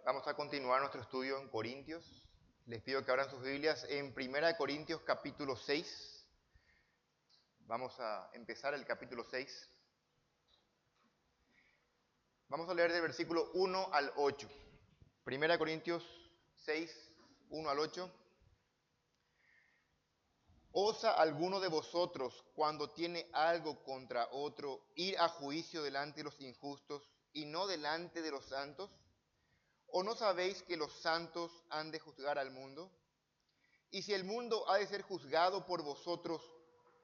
Vamos a continuar nuestro estudio en Corintios. Les pido que abran sus Biblias en 1 Corintios capítulo 6. Vamos a empezar el capítulo 6. Vamos a leer del versículo 1 al 8. 1 Corintios 6, 1 al 8. ¿Osa alguno de vosotros, cuando tiene algo contra otro, ir a juicio delante de los injustos y no delante de los santos? ¿O no sabéis que los santos han de juzgar al mundo? Y si el mundo ha de ser juzgado por vosotros,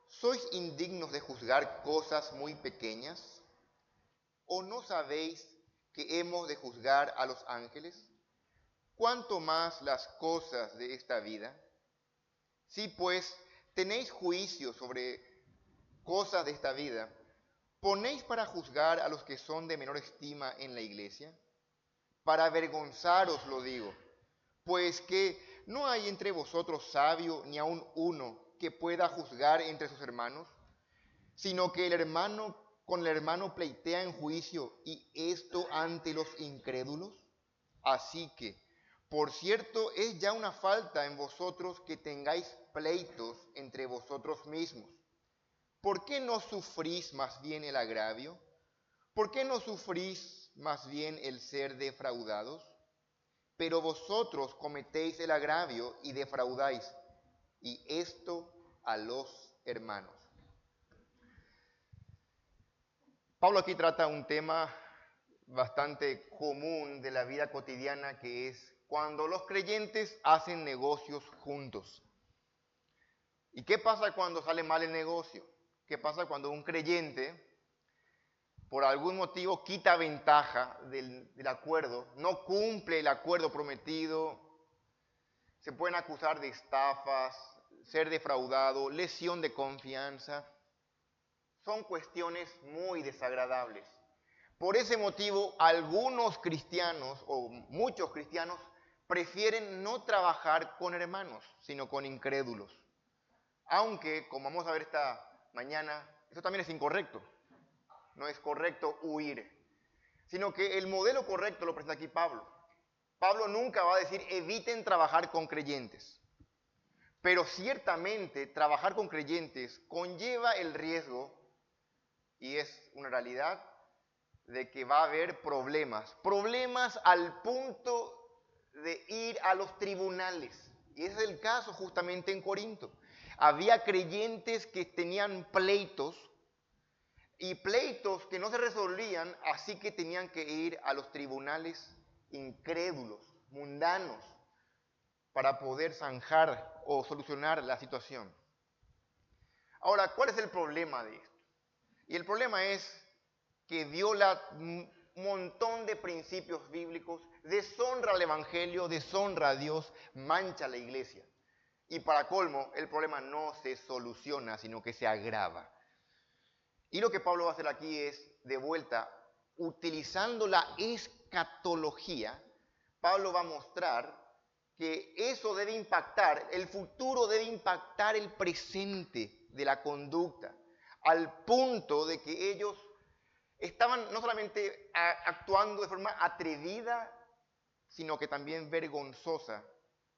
¿sois indignos de juzgar cosas muy pequeñas? ¿O no sabéis que hemos de juzgar a los ángeles? ¿Cuánto más las cosas de esta vida? Si pues tenéis juicio sobre cosas de esta vida, ¿ponéis para juzgar a los que son de menor estima en la iglesia? Para avergonzaros lo digo, pues que no hay entre vosotros sabio ni aun uno que pueda juzgar entre sus hermanos, sino que el hermano con el hermano pleitea en juicio, y esto ante los incrédulos. Así que, por cierto, es ya una falta en vosotros que tengáis pleitos entre vosotros mismos. ¿Por qué no sufrís más bien el agravio? ¿Por qué no sufrís más bien el ser defraudados? Pero vosotros cometéis el agravio y defraudáis, y esto a los hermanos. Pablo aquí trata un tema bastante común de la vida cotidiana, que es cuando los creyentes hacen negocios juntos. ¿Y qué pasa cuando sale mal el negocio? ¿Qué pasa cuando un creyente, por algún motivo, quita ventaja del acuerdo, no cumple el acuerdo prometido? Se pueden acusar de estafas, ser defraudado, lesión de confianza. Son cuestiones muy desagradables. Por ese motivo, algunos cristianos, o muchos cristianos, prefieren no trabajar con hermanos, sino con incrédulos. Aunque, como vamos a ver esta mañana, eso también es incorrecto. No es correcto huir, sino que el modelo correcto lo presenta aquí Pablo. Pablo nunca va a decir eviten trabajar con creyentes. Pero ciertamente trabajar con creyentes conlleva el riesgo, y es una realidad, de que va a haber problemas. Problemas al punto de ir a los tribunales. Y ese es el caso justamente en Corinto. Había creyentes que tenían pleitos, y pleitos que no se resolvían, así que tenían que ir a los tribunales incrédulos, mundanos, para poder zanjar o solucionar la situación. Ahora, ¿cuál es el problema de esto? Y el problema es que viola un montón de principios bíblicos, deshonra al Evangelio, deshonra a Dios, mancha a la iglesia. Y para colmo, el problema no se soluciona, sino que se agrava. Y lo que Pablo va a hacer aquí es, de vuelta, utilizando la escatología, Pablo va a mostrar que eso debe impactar, el futuro debe impactar el presente de la conducta, al punto de que ellos estaban no solamente actuando de forma atrevida, sino que también vergonzosa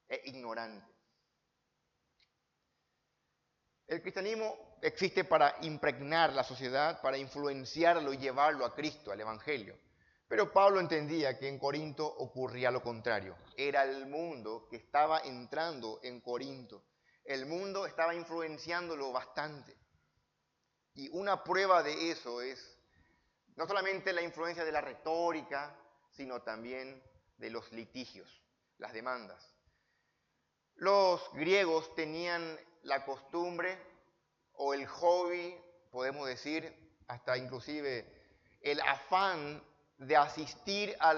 e ignorante. El cristianismo existe para impregnar la sociedad, para influenciarlo y llevarlo a Cristo, al Evangelio. Pero Pablo entendía que en Corinto ocurría lo contrario. Era el mundo que estaba entrando en Corinto. El mundo estaba influenciándolo bastante. Y una prueba de eso es no solamente la influencia de la retórica, sino también de los litigios, las demandas. Los griegos tenían la costumbre o el hobby, podemos decir, hasta inclusive el afán de asistir a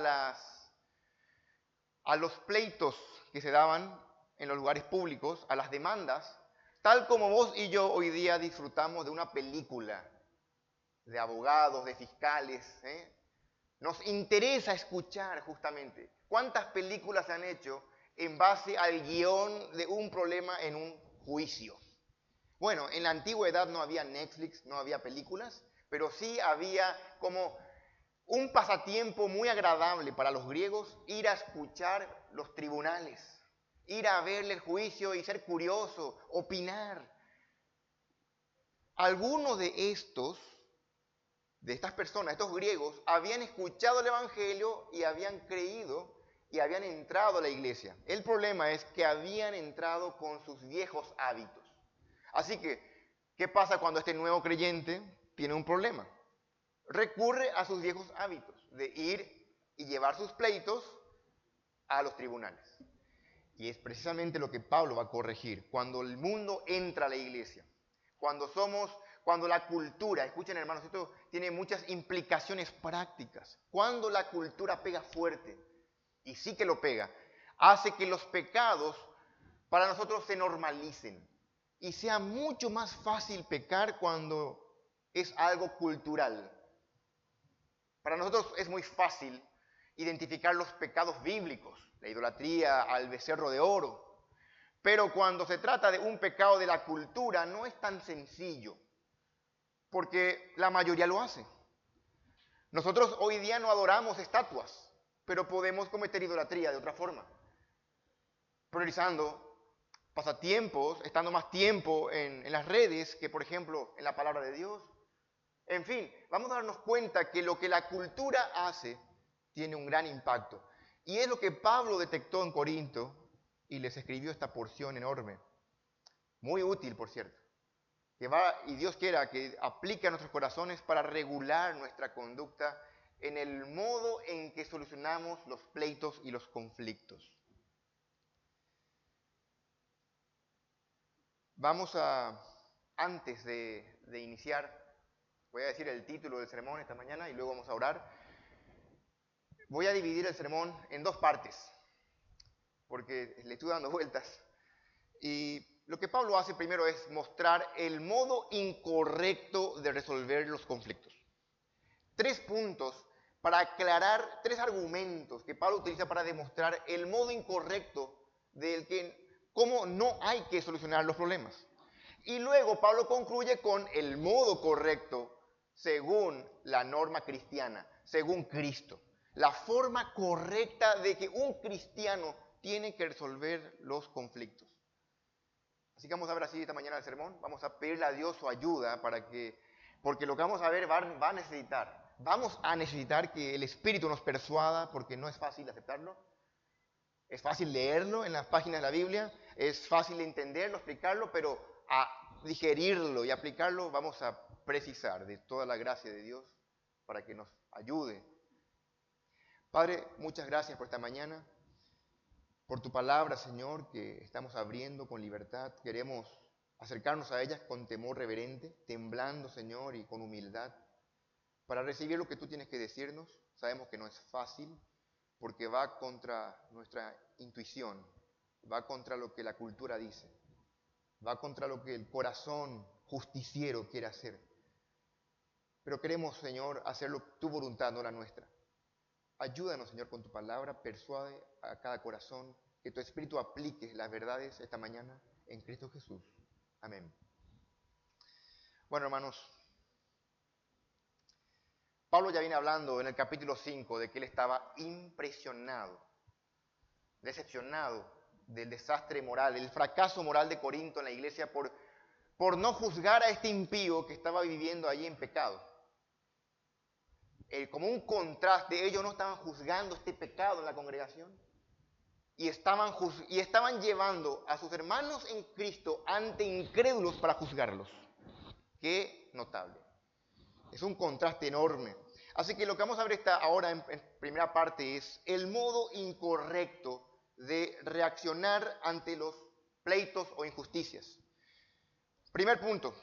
los pleitos que se daban en los lugares públicos, a las demandas, tal como vos y yo hoy día disfrutamos de una película de abogados, de fiscales. Nos interesa escuchar justamente cuántas películas se han hecho en base al guión de un problema en un juicio. Bueno, en la antigüedad no había Netflix, no había películas, pero sí había como un pasatiempo muy agradable para los griegos ir a escuchar los tribunales, ir a ver el juicio y ser curioso, opinar. Algunos de estas personas, estos griegos, habían escuchado el Evangelio y habían creído y habían entrado a la iglesia. El problema es que habían entrado con sus viejos hábitos. Así que, ¿qué pasa cuando este nuevo creyente tiene un problema? Recurre a sus viejos hábitos de ir y llevar sus pleitos a los tribunales. Y es precisamente lo que Pablo va a corregir cuando el mundo entra a la iglesia. Cuando la cultura, escuchen hermanos, esto tiene muchas implicaciones prácticas. Cuando la cultura pega fuerte, y sí que lo pega, hace que los pecados para nosotros se normalicen. Y sea mucho más fácil pecar cuando es algo cultural. Para nosotros es muy fácil identificar los pecados bíblicos, la idolatría al becerro de oro. Pero cuando se trata de un pecado de la cultura, no es tan sencillo, porque la mayoría lo hace. Nosotros hoy día no adoramos estatuas, pero podemos cometer idolatría de otra forma, priorizando pasatiempos, estando más tiempo en las redes que, por ejemplo, en la palabra de Dios. En fin, vamos a darnos cuenta que lo que la cultura hace tiene un gran impacto. Y es lo que Pablo detectó en Corinto y les escribió esta porción enorme. Muy útil, por cierto. Que va, y Dios quiera que aplique a nuestros corazones para regular nuestra conducta en el modo en que solucionamos los pleitos y los conflictos. Vamos a, antes de iniciar, voy a decir el título del sermón esta mañana y luego vamos a orar. Voy a dividir el sermón en dos partes, porque le estoy dando vueltas. Y lo que Pablo hace primero es mostrar el modo incorrecto de resolver los conflictos. 3 puntos para aclarar, 3 argumentos que Pablo utiliza para demostrar el modo incorrecto del que cómo no hay que solucionar los problemas. Y luego Pablo concluye con el modo correcto según la norma cristiana, según Cristo. La forma correcta de que un cristiano tiene que resolver los conflictos. Así que vamos a ver así esta mañana el sermón. Vamos a pedirle a Dios su ayuda porque lo que vamos a ver vamos a necesitar que el Espíritu nos persuada, porque no es fácil aceptarlo. Es fácil leerlo en las páginas de la Biblia, es fácil entenderlo, explicarlo, pero a digerirlo y aplicarlo vamos a precisar de toda la gracia de Dios para que nos ayude. Padre, muchas gracias por esta mañana, por tu palabra, Señor, que estamos abriendo con libertad. Queremos acercarnos a ella con temor reverente, temblando, Señor, y con humildad, para recibir lo que tú tienes que decirnos. Sabemos que no es fácil, porque va contra nuestra intuición, va contra lo que la cultura dice, va contra lo que el corazón justiciero quiere hacer. Pero queremos, Señor, hacerlo tu voluntad, no la nuestra. Ayúdanos, Señor, con tu palabra, persuade a cada corazón, que tu Espíritu aplique las verdades esta mañana en Cristo Jesús. Amén. Bueno, hermanos, Pablo ya viene hablando en el capítulo 5 de que él estaba impresionado, decepcionado del desastre moral, el fracaso moral de Corinto en la iglesia por no juzgar a este impío que estaba viviendo allí en pecado. Como un contraste, ellos no estaban juzgando este pecado en la congregación y estaban llevando a sus hermanos en Cristo ante incrédulos para juzgarlos. Qué notable. Es un contraste enorme. Así que lo que vamos a ver ahora en primera parte es el modo incorrecto de reaccionar ante los pleitos o injusticias. Primer punto,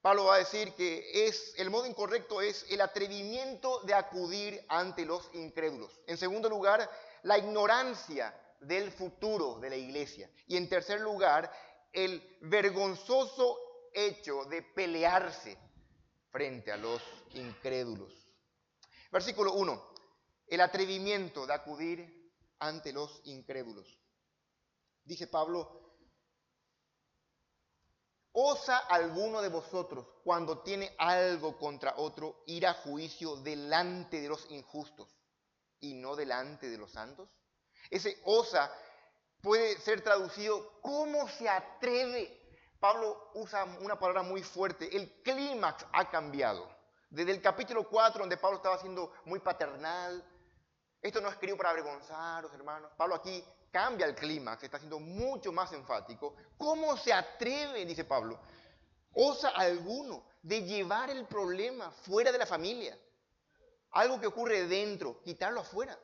Pablo va a decir que el modo incorrecto es el atrevimiento de acudir ante los incrédulos. En segundo lugar, la ignorancia del futuro de la iglesia. Y en tercer lugar, el vergonzoso hecho de pelearse frente a los incrédulos. Versículo 1. El atrevimiento de acudir ante los incrédulos. Dice Pablo, ¿Osa alguno de vosotros, cuando tiene algo contra otro, ir a juicio delante de los injustos y no delante de los santos? Ese osa puede ser traducido, ¿cómo se atreve? Pablo usa una palabra muy fuerte, el clímax ha cambiado. Desde el capítulo 4, donde Pablo estaba siendo muy paternal, esto no escribo para avergonzaros, hermanos. Pablo aquí cambia el clímax, está siendo mucho más enfático. ¿Cómo se atreve, dice Pablo, osa alguno de llevar el problema fuera de la familia? Algo que ocurre dentro, quitarlo afuera.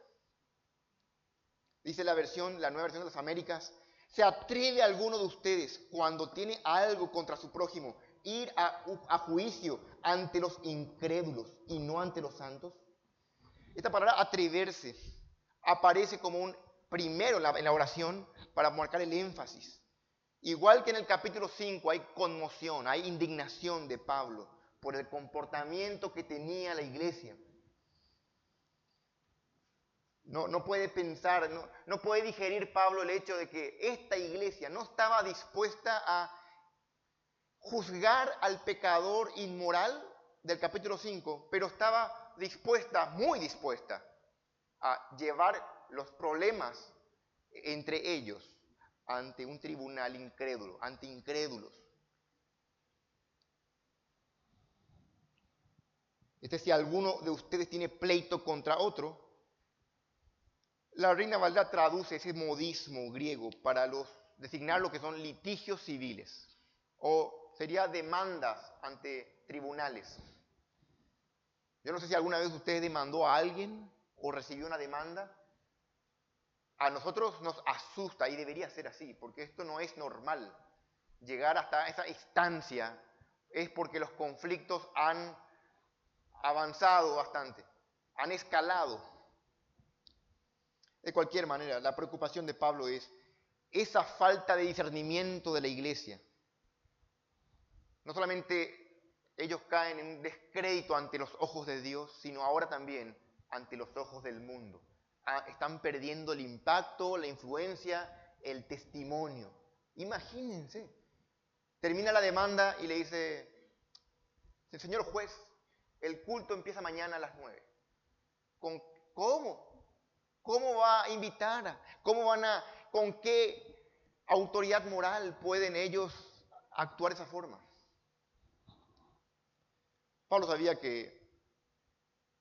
Dice la nueva versión de las Américas, ¿se atreve alguno de ustedes cuando tiene algo contra su prójimo ir a juicio ante los incrédulos y no ante los santos? Esta palabra atreverse aparece como un primero en la oración para marcar el énfasis. Igual que en el capítulo 5 hay conmoción, hay indignación de Pablo por el comportamiento que tenía la iglesia. No puede pensar, no puede digerir Pablo el hecho de que esta iglesia no estaba dispuesta a juzgar al pecador inmoral del capítulo 5, pero estaba dispuesta, muy dispuesta, a llevar los problemas entre ellos ante un tribunal incrédulo, ante incrédulos. Si alguno de ustedes tiene pleito contra otro, la Reina Valera traduce ese modismo griego para designar lo que son litigios civiles, o sería demandas ante tribunales. Yo no sé si alguna vez usted demandó a alguien o recibió una demanda. A nosotros nos asusta y debería ser así, porque esto no es normal. Llegar hasta esa instancia es porque los conflictos han avanzado bastante, han escalado. De cualquier manera, la preocupación de Pablo es esa falta de discernimiento de la iglesia. No solamente ellos caen en un descrédito ante los ojos de Dios, sino ahora también ante los ojos del mundo. Están perdiendo el impacto, la influencia, el testimonio. Imagínense. Termina la demanda y le dice, señor juez, el culto empieza mañana a las 9. ¿Cómo? ¿Cómo va a invitar? ¿Con qué autoridad moral pueden ellos actuar de esa forma? Pablo sabía que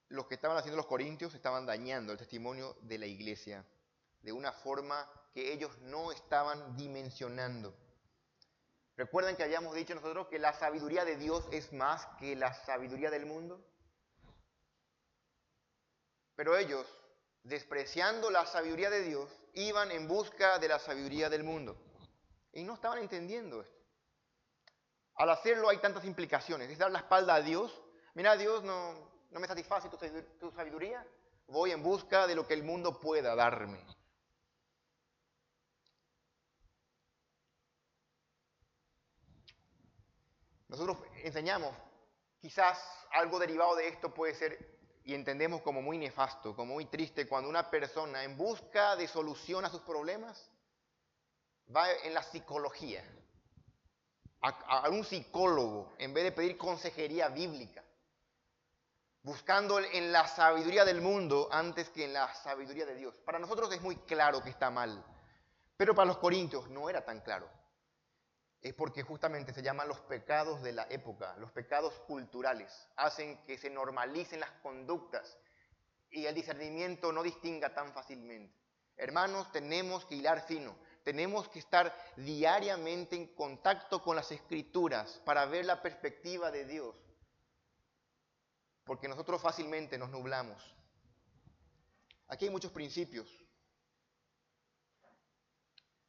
los que estaban haciendo los corintios estaban dañando el testimonio de la iglesia de una forma que ellos no estaban dimensionando. ¿Recuerdan que habíamos dicho nosotros que la sabiduría de Dios es más que la sabiduría del mundo? Pero ellos, despreciando la sabiduría de Dios, iban en busca de la sabiduría del mundo. Y no estaban entendiendo esto. Al hacerlo hay tantas implicaciones. Es dar la espalda a Dios. Mira, Dios no me satisface tu sabiduría. Voy en busca de lo que el mundo pueda darme. Nosotros enseñamos, quizás algo derivado de esto puede ser, y entendemos como muy nefasto, como muy triste, cuando una persona en busca de solución a sus problemas va en la psicología, a un psicólogo, en vez de pedir consejería bíblica, buscando en la sabiduría del mundo antes que en la sabiduría de Dios. Para nosotros es muy claro que está mal, pero para los corintios no era tan claro. Es porque justamente se llaman los pecados de la época, los pecados culturales. Hacen que se normalicen las conductas y el discernimiento no distinga tan fácilmente. Hermanos, tenemos que hilar fino, tenemos que estar diariamente en contacto con las Escrituras para ver la perspectiva de Dios, porque nosotros fácilmente nos nublamos. Aquí hay muchos principios.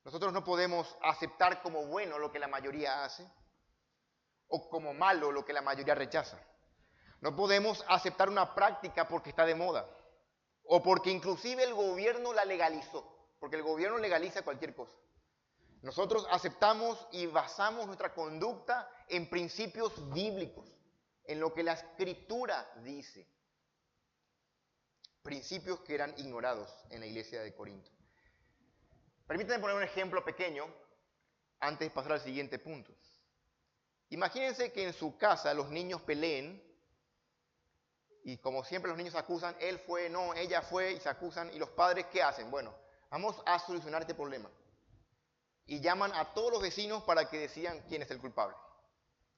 Nosotros no podemos aceptar como bueno lo que la mayoría hace o como malo lo que la mayoría rechaza. No podemos aceptar una práctica porque está de moda o porque inclusive el gobierno la legalizó, porque el gobierno legaliza cualquier cosa. Nosotros aceptamos y basamos nuestra conducta en principios bíblicos, en lo que la Escritura dice. Principios que eran ignorados en la iglesia de Corinto. Permítanme poner un ejemplo pequeño antes de pasar al siguiente punto. Imagínense que en su casa los niños peleen y como siempre los niños acusan, él fue, no, ella fue y se acusan y los padres ¿qué hacen? Bueno, vamos a solucionar este problema. Y llaman a todos los vecinos para que decidan quién es el culpable.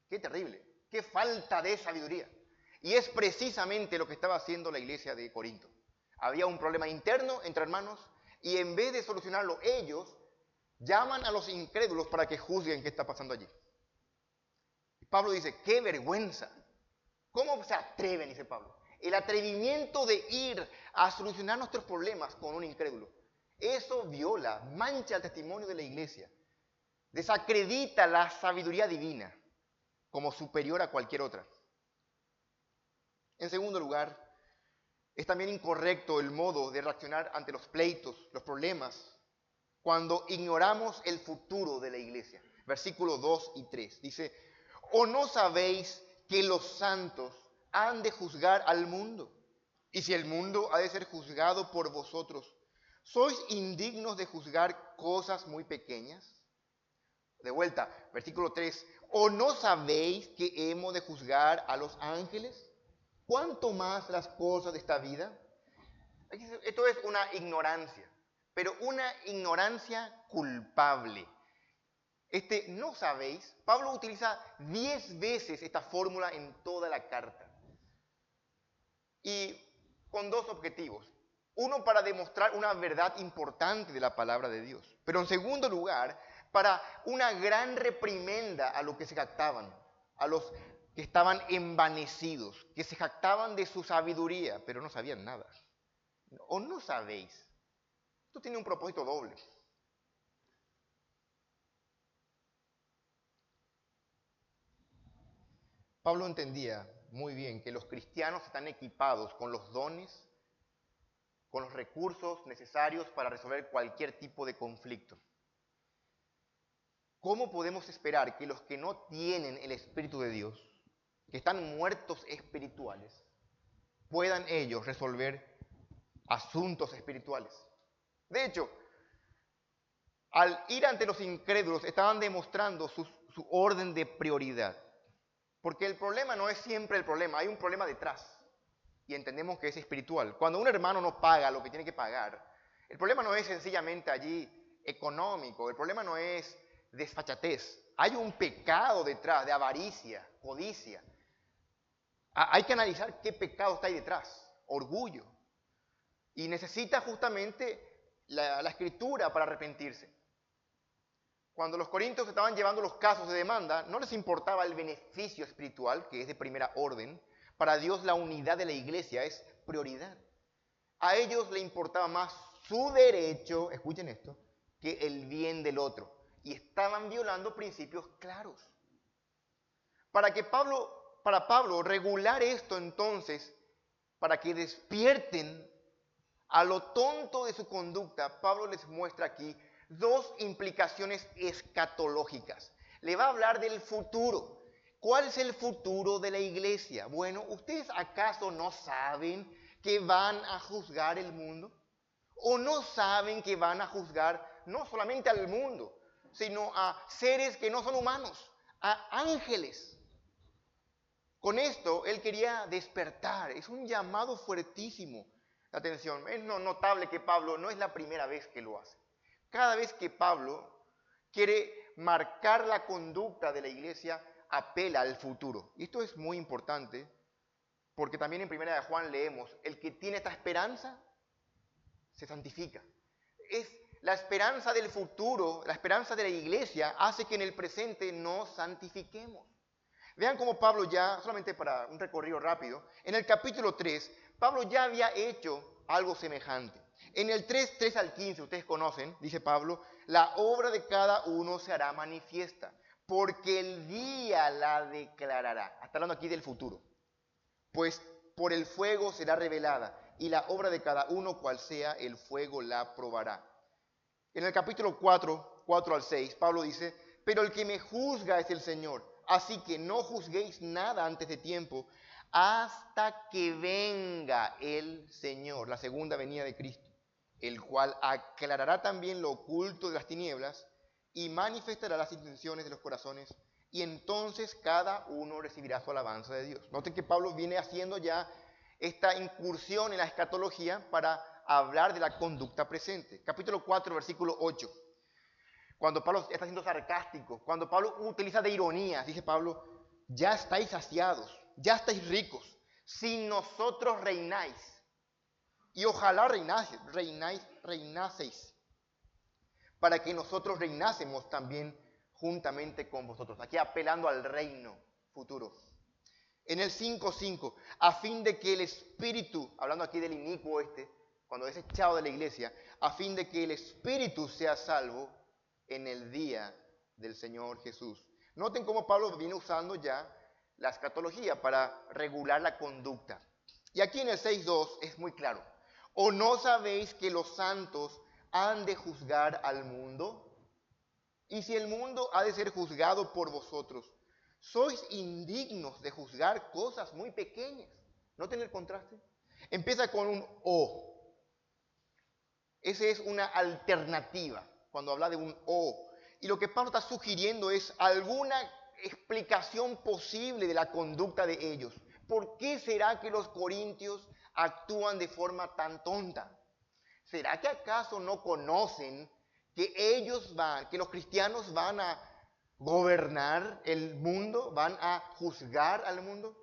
Qué terrible, qué falta de sabiduría. Y es precisamente lo que estaba haciendo la iglesia de Corinto. Había un problema interno entre hermanos y en vez de solucionarlo ellos, llaman a los incrédulos para que juzguen qué está pasando allí. Y Pablo dice, qué vergüenza. ¿Cómo se atreven? Dice Pablo. El atrevimiento de ir a solucionar nuestros problemas con un incrédulo. Eso viola, mancha el testimonio de la iglesia. Desacredita la sabiduría divina como superior a cualquier otra. En segundo lugar, es también incorrecto el modo de reaccionar ante los pleitos, los problemas, cuando ignoramos el futuro de la iglesia. Versículos 2 y 3 dice, ¿o no sabéis que los santos han de juzgar al mundo? Y si el mundo ha de ser juzgado por vosotros, ¿sois indignos de juzgar cosas muy pequeñas? De vuelta, versículo 3, ¿o no sabéis que hemos de juzgar a los ángeles? ¿Cuánto más las cosas de esta vida? Esto es una ignorancia, pero una ignorancia culpable. No sabéis, Pablo utiliza 10 veces esta fórmula en toda la carta. Y con dos objetivos. Uno, para demostrar una verdad importante de la palabra de Dios. Pero en segundo lugar, para una gran reprimenda a los que se jactaban, a los que estaban envanecidos, que se jactaban de su sabiduría, pero no sabían nada. ¿O no sabéis? Esto tiene un propósito doble. Pablo entendía muy bien que los cristianos están equipados con los dones, con los recursos necesarios para resolver cualquier tipo de conflicto. ¿Cómo podemos esperar que los que no tienen el Espíritu de Dios, que están muertos espirituales, puedan ellos resolver asuntos espirituales? De hecho, al ir ante los incrédulos, estaban demostrando su orden de prioridad. Porque el problema no es siempre el problema, hay un problema detrás. Y entendemos que es espiritual. Cuando un hermano no paga lo que tiene que pagar, el problema no es sencillamente allí económico, el problema no es desfachatez. Hay un pecado detrás de avaricia, codicia. Hay que analizar qué pecado está ahí detrás, orgullo. Y necesita justamente la escritura para arrepentirse. Cuando los corintios estaban llevando los casos de demanda, no les importaba el beneficio espiritual, que es de primera orden. Para Dios la unidad de la iglesia es prioridad. A ellos le importaba más su derecho, escuchen esto, que el bien del otro. Y estaban violando principios claros. Para Pablo regular esto entonces, para que despierten a lo tonto de su conducta, Pablo les muestra aquí dos implicaciones escatológicas. Le va a hablar del futuro. ¿Cuál es el futuro de la iglesia? Bueno, ¿ustedes acaso no saben que van a juzgar el mundo? ¿O no saben que van a juzgar no solamente al mundo, sino a seres que no son humanos, a ángeles? Con esto él quería despertar. Es un llamado fuertísimo de atención. Es notable que Pablo no es la primera vez que lo hace. Cada vez que Pablo quiere marcar la conducta de la iglesia, apela al futuro. Y esto es muy importante porque también en 1 de Juan leemos, el que tiene esta esperanza se santifica. Es la esperanza del futuro, la esperanza de la iglesia hace que en el presente nos santifiquemos. Vean cómo Pablo ya, solamente para un recorrido rápido, en el capítulo 3, Pablo ya había hecho algo semejante. En el 3 al 15, ustedes conocen, dice Pablo, la obra de cada uno se hará manifiesta, porque el día la declarará. Está hablando aquí del futuro. Pues por el fuego será revelada, y la obra de cada uno, cual sea, el fuego la probará. En el capítulo 4 al 6, Pablo dice, pero el que me juzga es el Señor, así que no juzguéis nada antes de tiempo, hasta que venga el Señor, la segunda venida de Cristo, el cual aclarará también lo oculto de las tinieblas y manifestará las intenciones de los corazones. y entonces cada uno recibirá su alabanza de Dios. Noten que Pablo viene haciendo ya esta incursión en la escatología para hablar de la conducta presente. Capítulo 4, versículo 8. Cuando Pablo está siendo sarcástico, cuando Pablo utiliza de ironía, dice Pablo, ya estáis saciados, ya estáis ricos, sin nosotros reináis. Y ojalá reinaseis, para que nosotros reinásemos también juntamente con vosotros. Aquí apelando al reino futuro. En el 5:5, a fin de que el espíritu, hablando aquí del inicuo cuando es echado de la iglesia, a fin de que el espíritu sea salvo en el día del Señor Jesús. Noten cómo Pablo viene usando ya la escatología para regular la conducta. Y aquí en el 6:2 es muy claro. ¿O no sabéis que los santos han de juzgar al mundo? Y si el mundo ha de ser juzgado por vosotros, sois indignos de juzgar cosas muy pequeñas. ¿Noten el contraste? Empieza con un o. Esa es una alternativa cuando habla de un o. Y lo que Pablo está sugiriendo es alguna explicación posible de la conducta de ellos. ¿Por qué será que los corintios actúan de forma tan tonta? ¿Será que acaso no conocen que que los cristianos van a gobernar el mundo, van a juzgar al mundo?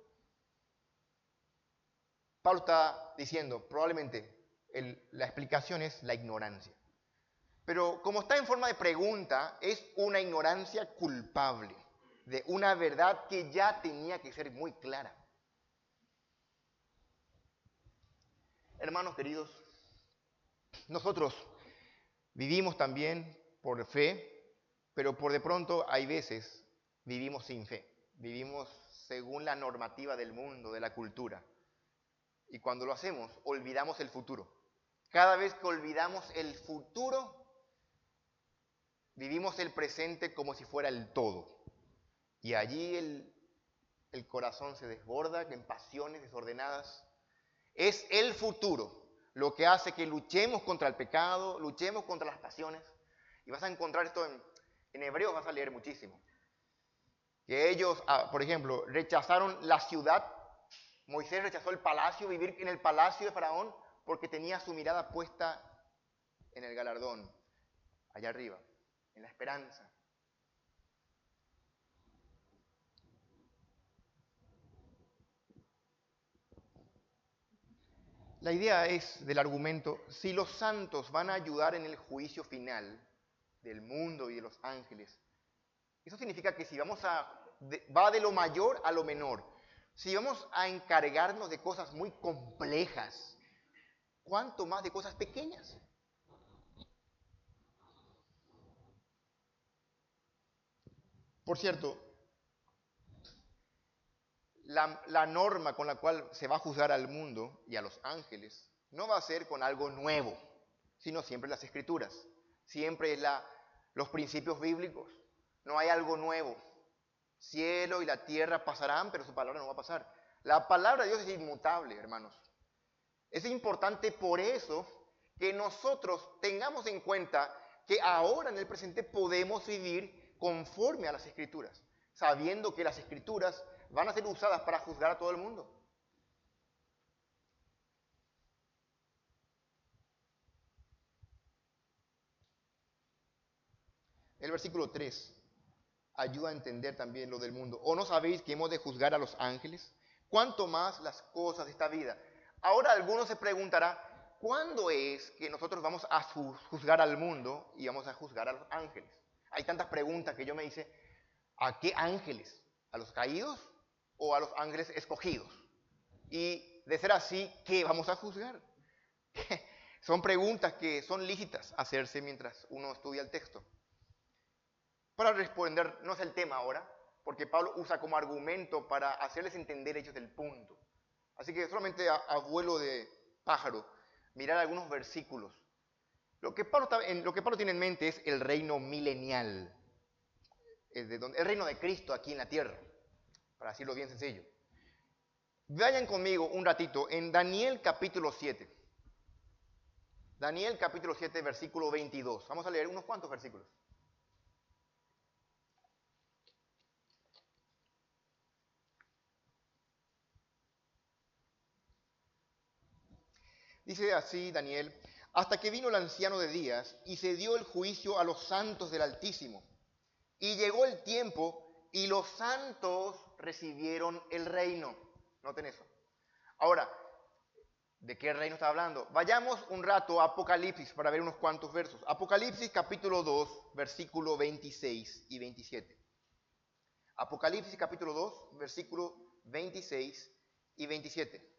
Pablo está diciendo, probablemente la explicación es la ignorancia. Pero como está en forma de pregunta, es una ignorancia culpable de una verdad que ya tenía que ser muy clara. Hermanos queridos, nosotros vivimos también por fe, pero por de pronto hay veces vivimos sin fe. Vivimos según la normativa del mundo, de la cultura. Y cuando lo hacemos, olvidamos el futuro. Cada vez que olvidamos el futuro, vivimos el presente como si fuera el todo. Y allí el corazón se desborda en pasiones desordenadas. Es el futuro lo que hace que luchemos contra el pecado, luchemos contra las pasiones. Y vas a encontrar esto en Hebreos, vas a leer muchísimo. Que ellos, por ejemplo, rechazaron la ciudad. Moisés rechazó el palacio, vivir en el palacio de Faraón, porque tenía su mirada puesta en el galardón, allá arriba, en la esperanza. La idea es del argumento, si los santos van a ayudar en el juicio final del mundo y de los ángeles, eso significa que si va de lo mayor a lo menor, si vamos a encargarnos de cosas muy complejas, ¿cuánto más de cosas pequeñas? Por cierto, la norma con la cual se va a juzgar al mundo y a los ángeles no va a ser con algo nuevo, sino siempre las escrituras. Siempre es los principios bíblicos. No hay algo nuevo. Cielo y la tierra pasarán, pero su palabra no va a pasar. La palabra de Dios es inmutable, hermanos. Es importante por eso que nosotros tengamos en cuenta que ahora en el presente podemos vivir conforme a las escrituras, sabiendo que las escrituras van a ser usadas para juzgar a todo el mundo. El versículo 3 ayuda a entender también lo del mundo. ¿O no sabéis que hemos de juzgar a los ángeles? ¿Cuánto más las cosas de esta vida? Ahora alguno se preguntará, ¿cuándo es que nosotros vamos a juzgar al mundo y vamos a juzgar a los ángeles? Hay tantas preguntas que yo me hice, ¿a qué ángeles? ¿A los caídos o a los ángeles escogidos? Y de ser así, ¿qué vamos a juzgar? Son preguntas que son lícitas hacerse mientras uno estudia el texto. Para responder, no es el tema ahora, porque Pablo usa como argumento para hacerles entender ellos del punto. Así que solamente a vuelo de pájaro, mirar algunos versículos. Lo que Pablo tiene en mente es el reino milenial, el reino de Cristo aquí en la tierra, para decirlo bien sencillo. Vayan conmigo un ratito en Daniel capítulo 7. Daniel capítulo 7, versículo 22. Vamos a leer unos cuantos versículos. Dice así Daniel, hasta que vino el anciano de días y se dio el juicio a los santos del Altísimo. Y llegó el tiempo y los santos recibieron el reino. Noten eso. Ahora, ¿de qué reino está hablando? Vayamos un rato a Apocalipsis para ver unos cuantos versos. Apocalipsis capítulo 2, versículo 26 y 27. Apocalipsis capítulo 2, versículo 26 y 27.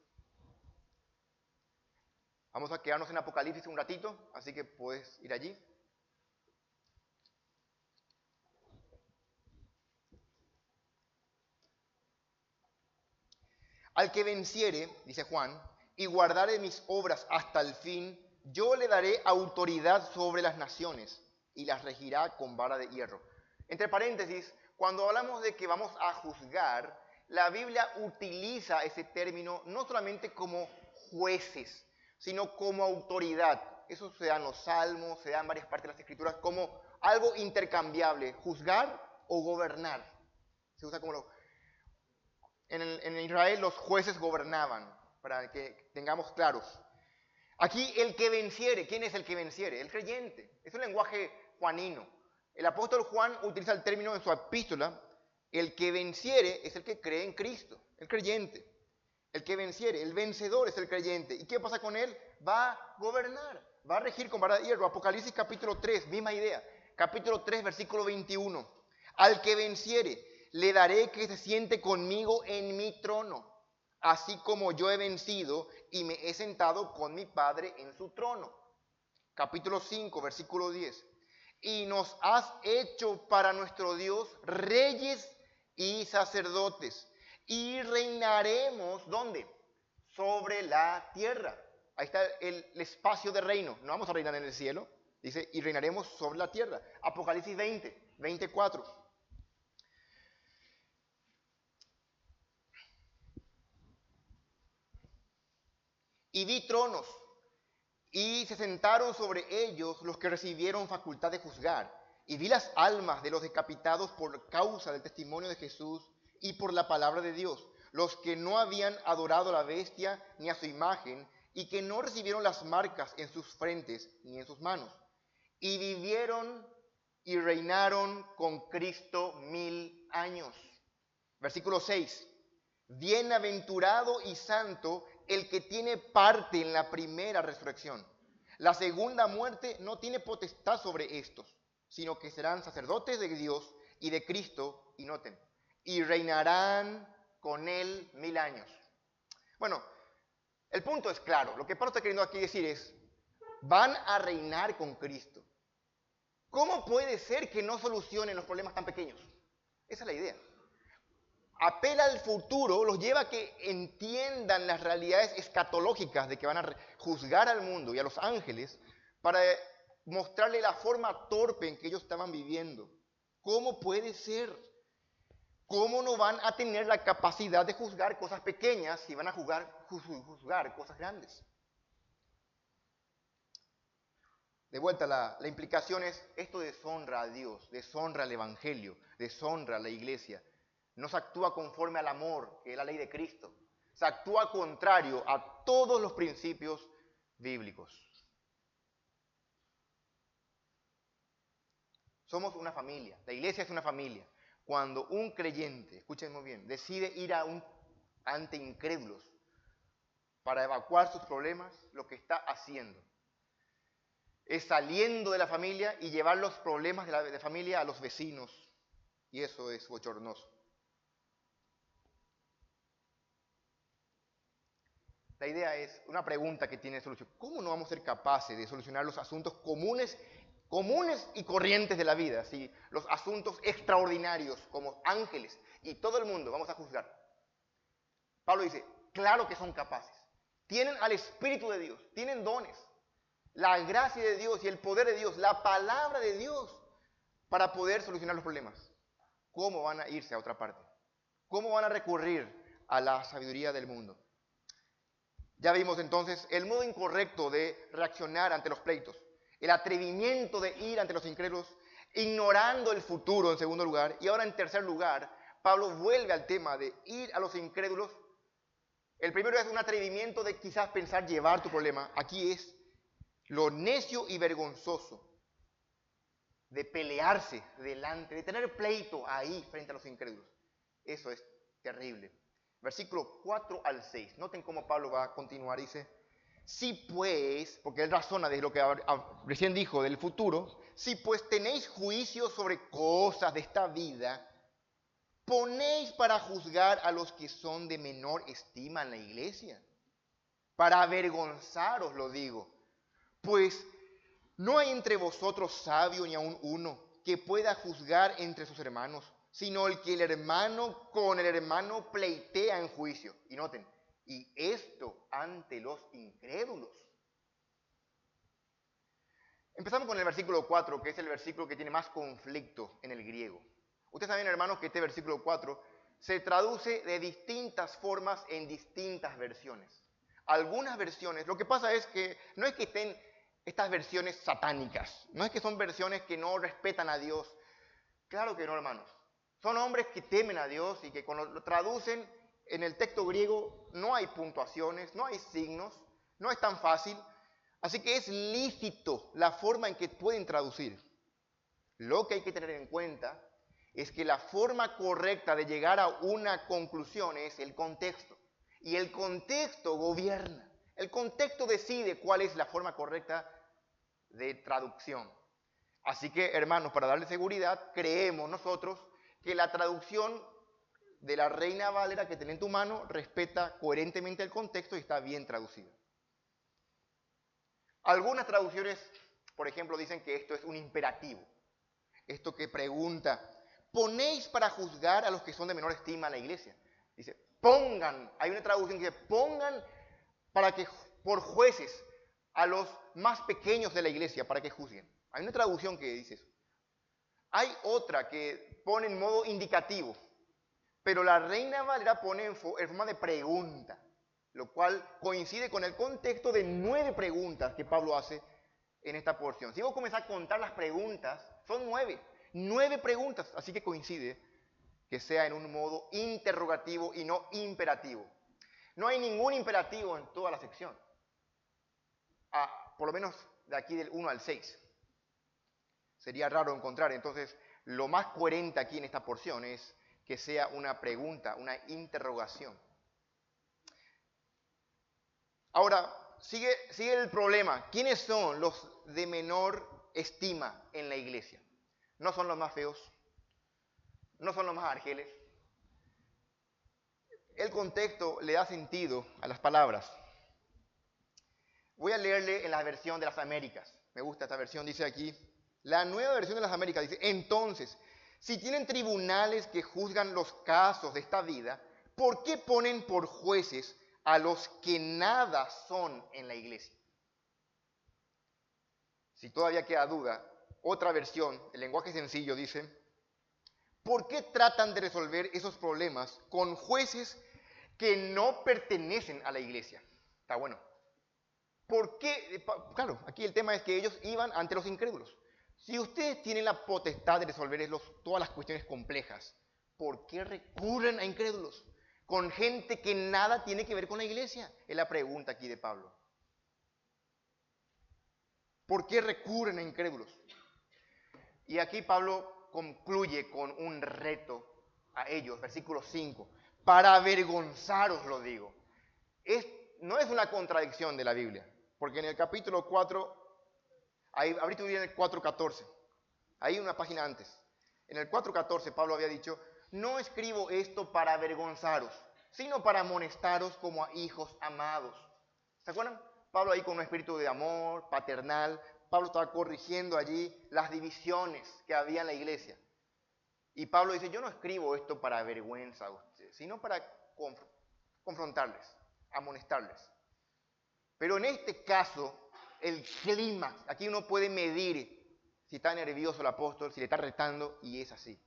Vamos a quedarnos en Apocalipsis un ratito, así que puedes ir allí. Al que venciere, dice Juan, y guardare mis obras hasta el fin, yo le daré autoridad sobre las naciones y las regirá con vara de hierro. Entre paréntesis, cuando hablamos de que vamos a juzgar, la Biblia utiliza ese término no solamente como jueces, sino como autoridad. Eso se da en los Salmos, se da en varias partes de las Escrituras como algo intercambiable, juzgar o gobernar. Se usa como en Israel los jueces gobernaban, para que tengamos claros. Aquí el que venciere, ¿quién es el que venciere? El creyente. Es un lenguaje juanino. El apóstol Juan utiliza el término en su epístola, el que venciere es el que cree en Cristo, el creyente. El que venciere, el vencedor es el creyente. ¿Y qué pasa con él? Va a gobernar, va a regir con vara de hierro. Apocalipsis capítulo 3, misma idea. Capítulo 3, versículo 21. Al que venciere, le daré que se siente conmigo en mi trono, así como yo he vencido y me he sentado con mi Padre en su trono. Capítulo 5, versículo 10. Y nos has hecho para nuestro Dios reyes y sacerdotes, y reinaremos, ¿dónde? Sobre la tierra. Ahí está el espacio de reino. No vamos a reinar en el cielo. Dice, y reinaremos sobre la tierra. Apocalipsis 20, 24. Y vi tronos, y se sentaron sobre ellos los que recibieron facultad de juzgar. Y vi las almas de los decapitados por causa del testimonio de Jesús y por la palabra de Dios, los que no habían adorado a la bestia ni a su imagen, y que no recibieron las marcas en sus frentes ni en sus manos. Y vivieron y reinaron con Cristo 1000 años. Versículo 6. Bienaventurado y santo el que tiene parte en la primera resurrección. La segunda muerte no tiene potestad sobre estos, sino que serán sacerdotes de Dios y de Cristo, y noten, y reinarán con él 1000 años. Bueno, el punto es claro. Lo que Pablo está queriendo aquí decir es, van a reinar con Cristo. ¿Cómo puede ser que no solucionen los problemas tan pequeños? Esa es la idea. Apela al futuro, los lleva a que entiendan las realidades escatológicas de que van a juzgar al mundo y a los ángeles para mostrarle la forma torpe en que ellos estaban viviendo. ¿Cómo puede ser? ¿Cómo no van a tener la capacidad de juzgar cosas pequeñas si van a juzgar cosas grandes? De vuelta, la implicación es, esto deshonra a Dios, deshonra al Evangelio, deshonra a la iglesia. No se actúa conforme al amor, que es la ley de Cristo. Se actúa contrario a todos los principios bíblicos. Somos una familia, la iglesia es una familia. Cuando un creyente, escuchen muy bien, decide ir ante incrédulos para evacuar sus problemas, lo que está haciendo es saliendo de la familia y llevar los problemas de la familia a los vecinos. Y eso es bochornoso. La idea es una pregunta que tiene solución. ¿Cómo no vamos a ser capaces de solucionar los asuntos comunes y corrientes de la vida? Si los asuntos extraordinarios como ángeles y todo el mundo vamos a juzgar. Pablo dice, claro que son capaces. Tienen al Espíritu de Dios, tienen dones, la gracia de Dios y el poder de Dios, la palabra de Dios para poder solucionar los problemas. ¿Cómo van a irse a otra parte? ¿Cómo van a recurrir a la sabiduría del mundo? Ya vimos entonces el modo incorrecto de reaccionar ante los pleitos, el atrevimiento de ir ante los incrédulos, ignorando el futuro en segundo lugar, y ahora en tercer lugar, Pablo vuelve al tema de ir a los incrédulos El primero es un atrevimiento de quizás pensar llevar tu problema. Aquí es lo necio y vergonzoso de pelearse delante, de tener pleito ahí frente a los incrédulos. Eso es terrible. Versículo 4 al 6. Noten cómo Pablo va a continuar. Dice, si pues, porque él razona de lo que recién dijo del futuro, si pues tenéis juicio sobre cosas de esta vida, ponéis para juzgar a los que son de menor estima en la iglesia. Para avergonzaros lo digo. Pues no hay entre vosotros sabio ni aun uno que pueda juzgar entre sus hermanos, sino el que el hermano con el hermano pleitea en juicio. Y noten, y esto ante los incrédulos. Empezamos con el versículo 4, que es el versículo que tiene más conflicto en el griego. Ustedes saben, hermanos, que este versículo 4 se traduce de distintas formas en distintas versiones. Algunas versiones, lo que pasa es que no es que estén estas versiones satánicas, no es que son versiones que no respetan a Dios. Claro que no, hermanos. Son hombres que temen a Dios y que cuando lo traducen en el texto griego no hay puntuaciones, no hay signos, no es tan fácil. Así que es lícito la forma en que pueden traducir. Lo que hay que tener en cuenta es que la forma correcta de llegar a una conclusión es el contexto. Y el contexto gobierna. El contexto decide cuál es la forma correcta de traducción. Así que, hermanos, para darle seguridad, creemos nosotros que la traducción de la Reina Valera que tenés en tu mano respeta coherentemente el contexto y está bien traducida. Algunas traducciones, por ejemplo, dicen que esto es un imperativo. Esto que pregunta, ponéis para juzgar a los que son de menor estima en la iglesia. Dice, pongan, hay una traducción que dice, pongan para que, por jueces a los más pequeños de la iglesia para que juzguen. Hay una traducción que dice eso. Hay otra que pone en modo indicativo, pero la Reina Valera pone en forma de pregunta, lo cual coincide con el contexto de 9 preguntas que Pablo hace en esta porción. Si vos comenzás a contar las preguntas, son 9. 9 preguntas, así que coincide que sea en un modo interrogativo y no imperativo. No hay ningún imperativo en toda la sección. Por lo menos de aquí del 1 al 6. Sería raro encontrar. Entonces, lo más coherente aquí en esta porción es que sea una pregunta, una interrogación. Ahora, sigue el problema. ¿Quiénes son los de menor estima en la iglesia? No son los más feos, no son los más argeles. El contexto le da sentido a las palabras. Voy a leerle en la versión de las Américas. Me gusta esta versión, dice aquí. La nueva versión de las Américas dice, entonces, si tienen tribunales que juzgan los casos de esta vida, ¿por qué ponen por jueces a los que nada son en la iglesia? Si todavía queda duda, otra versión, el lenguaje sencillo, dice, ¿por qué tratan de resolver esos problemas con jueces que no pertenecen a la iglesia? Está bueno. ¿Por qué? Claro, aquí el tema es que ellos iban ante los incrédulos. Si ustedes tienen la potestad de resolver todas las cuestiones complejas, ¿por qué recurren a incrédulos? Con gente que nada tiene que ver con la iglesia. Es la pregunta aquí de Pablo. ¿Por qué recurren a incrédulos? Y aquí Pablo concluye con un reto a ellos, versículo 5. Para avergonzaros lo digo. No es una contradicción de la Biblia, porque en el capítulo 4, ahorita en el 4.14, ahí una página antes. En el 4.14 Pablo había dicho, no escribo esto para avergonzaros, sino para amonestaros como a hijos amados. ¿Se acuerdan? Pablo ahí con un espíritu de amor, paternal. Pablo estaba corrigiendo allí las divisiones que había en la iglesia. Y Pablo dice, yo no escribo esto para vergüenza a ustedes, sino para confrontarles, amonestarles. Pero en este caso, el clímax, aquí uno puede medir si está nervioso el apóstol, si le está retando, y es así.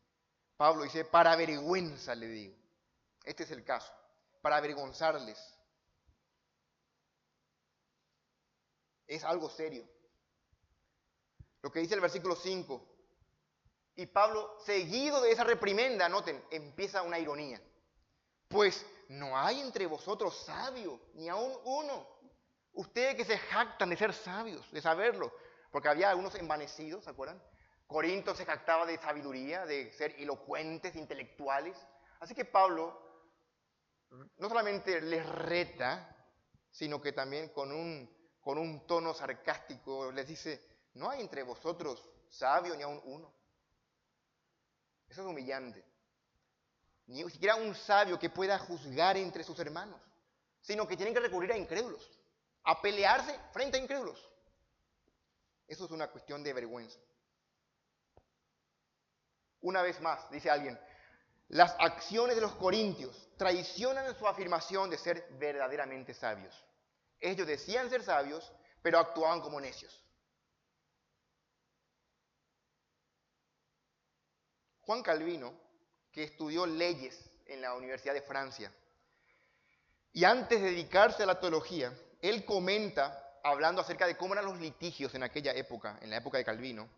Pablo dice, para vergüenza le digo. Este es el caso, para avergonzarles. Es algo serio. Lo que dice el versículo 5. Y Pablo, seguido de esa reprimenda, noten, empieza una ironía. Pues no hay entre vosotros sabio, ni aun uno. Ustedes que se jactan de ser sabios, de saberlo, porque había algunos envanecidos, ¿se acuerdan? Corinto se jactaba de sabiduría, de ser elocuentes, intelectuales. Así que Pablo no solamente les reta, sino que también con un tono sarcástico les dice, no hay entre vosotros sabio ni aun uno. Eso es humillante. Ni siquiera un sabio que pueda juzgar entre sus hermanos, sino que tienen que recurrir a incrédulos, a pelearse frente a incrédulos. Eso es una cuestión de vergüenza. Una vez más, dice alguien, las acciones de los corintios traicionan su afirmación de ser verdaderamente sabios. Ellos decían ser sabios, pero actuaban como necios. Juan Calvino, que estudió leyes en la Universidad de Francia, y antes de dedicarse a la teología, él comenta, hablando acerca de cómo eran los litigios en aquella época, en la época de Calvino,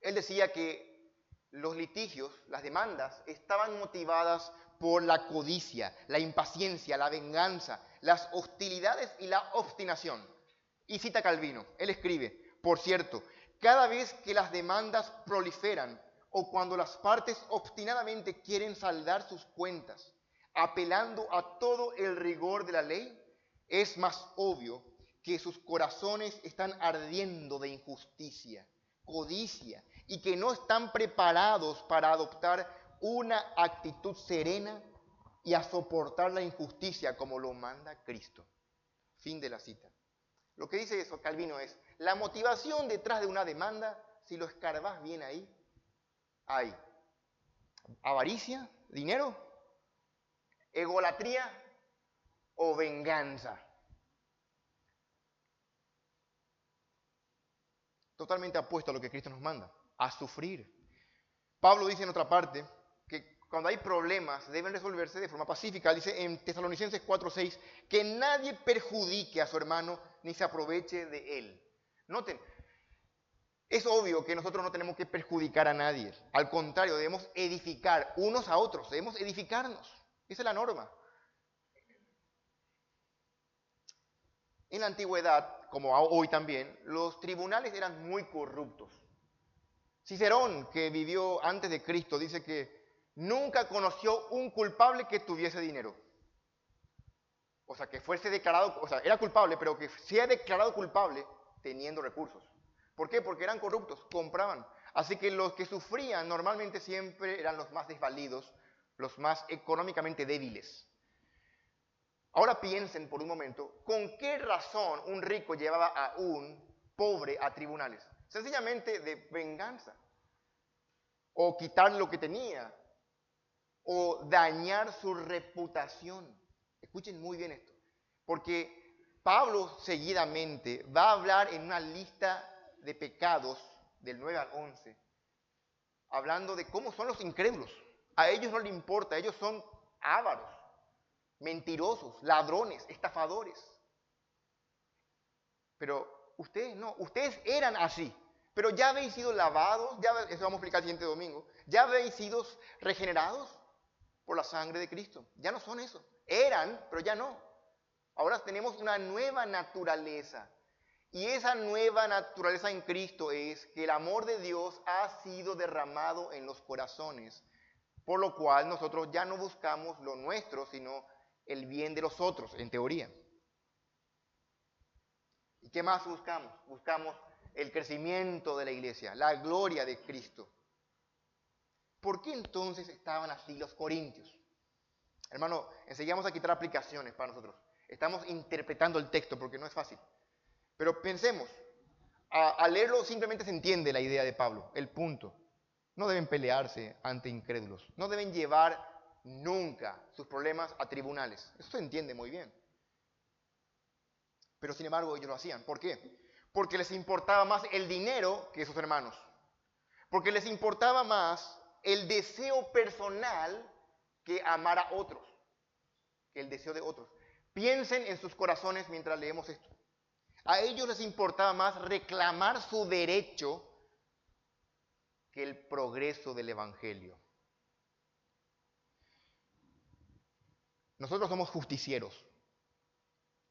él decía que los litigios, las demandas, estaban motivadas por la codicia, la impaciencia, la venganza, las hostilidades y la obstinación. Y cita Calvino, él escribe, por cierto, cada vez que las demandas proliferan o cuando las partes obstinadamente quieren saldar sus cuentas, apelando a todo el rigor de la ley, es más obvio que sus corazones están ardiendo de injusticia, codicia, y que no están preparados para adoptar una actitud serena y a soportar la injusticia como lo manda Cristo. Fin de la cita. Lo que dice eso Calvino es, la motivación detrás de una demanda, si lo escarbas bien ahí, hay avaricia, dinero, egolatría o venganza. Totalmente apuesto a lo que Cristo nos manda, a sufrir. Pablo dice en otra parte que cuando hay problemas deben resolverse de forma pacífica. Dice en Tesalonicenses 4:6 que nadie perjudique a su hermano ni se aproveche de él. Noten, es obvio que nosotros no tenemos que perjudicar a nadie. Al contrario, debemos edificar unos a otros, debemos edificarnos. Esa es la norma. En la antigüedad, como hoy también, los tribunales eran muy corruptos. Cicerón, que vivió antes de Cristo, dice que nunca conoció un culpable que tuviese dinero. O sea, que fuese declarado, o sea, era culpable, pero que sea declarado culpable teniendo recursos. ¿Por qué? Porque eran corruptos, compraban. Así que los que sufrían normalmente siempre eran los más desvalidos, los más económicamente débiles. Ahora piensen por un momento, ¿con qué razón un rico llevaba a un pobre a tribunales? Sencillamente de venganza, o quitar lo que tenía, o dañar su reputación. Escuchen muy bien esto, porque Pablo seguidamente va a hablar en una lista de pecados del 9 al 11, hablando de cómo son los incrédulos. A ellos no les importa, ellos son ávaros, mentirosos, ladrones, estafadores. Pero ustedes no, ustedes eran así, pero ya habéis sido lavados, eso vamos a explicar el siguiente domingo, ya habéis sido regenerados por la sangre de Cristo. Ya no son eso, eran, pero ya no. Ahora tenemos una nueva naturaleza. Y esa nueva naturaleza en Cristo es que el amor de Dios ha sido derramado en los corazones, por lo cual nosotros ya no buscamos lo nuestro, sino el bien de los otros, en teoría. ¿Y qué más buscamos? Buscamos el crecimiento de la iglesia, la gloria de Cristo. ¿Por qué entonces estaban así los corintios? Hermano, enseguida vamos a quitar aplicaciones para nosotros. Estamos interpretando el texto porque no es fácil. Pero pensemos, al leerlo simplemente se entiende la idea de Pablo, el punto. No deben pelearse ante incrédulos, no deben llevar nunca sus problemas a tribunales. Eso se entiende muy bien. Pero sin embargo ellos lo hacían. ¿Por qué? Porque les importaba más el dinero que sus hermanos. Porque les importaba más el deseo personal que amar a otros, que el deseo de otros. Piensen en sus corazones mientras leemos esto. A ellos les importaba más reclamar su derecho que el progreso del Evangelio. Nosotros somos justicieros.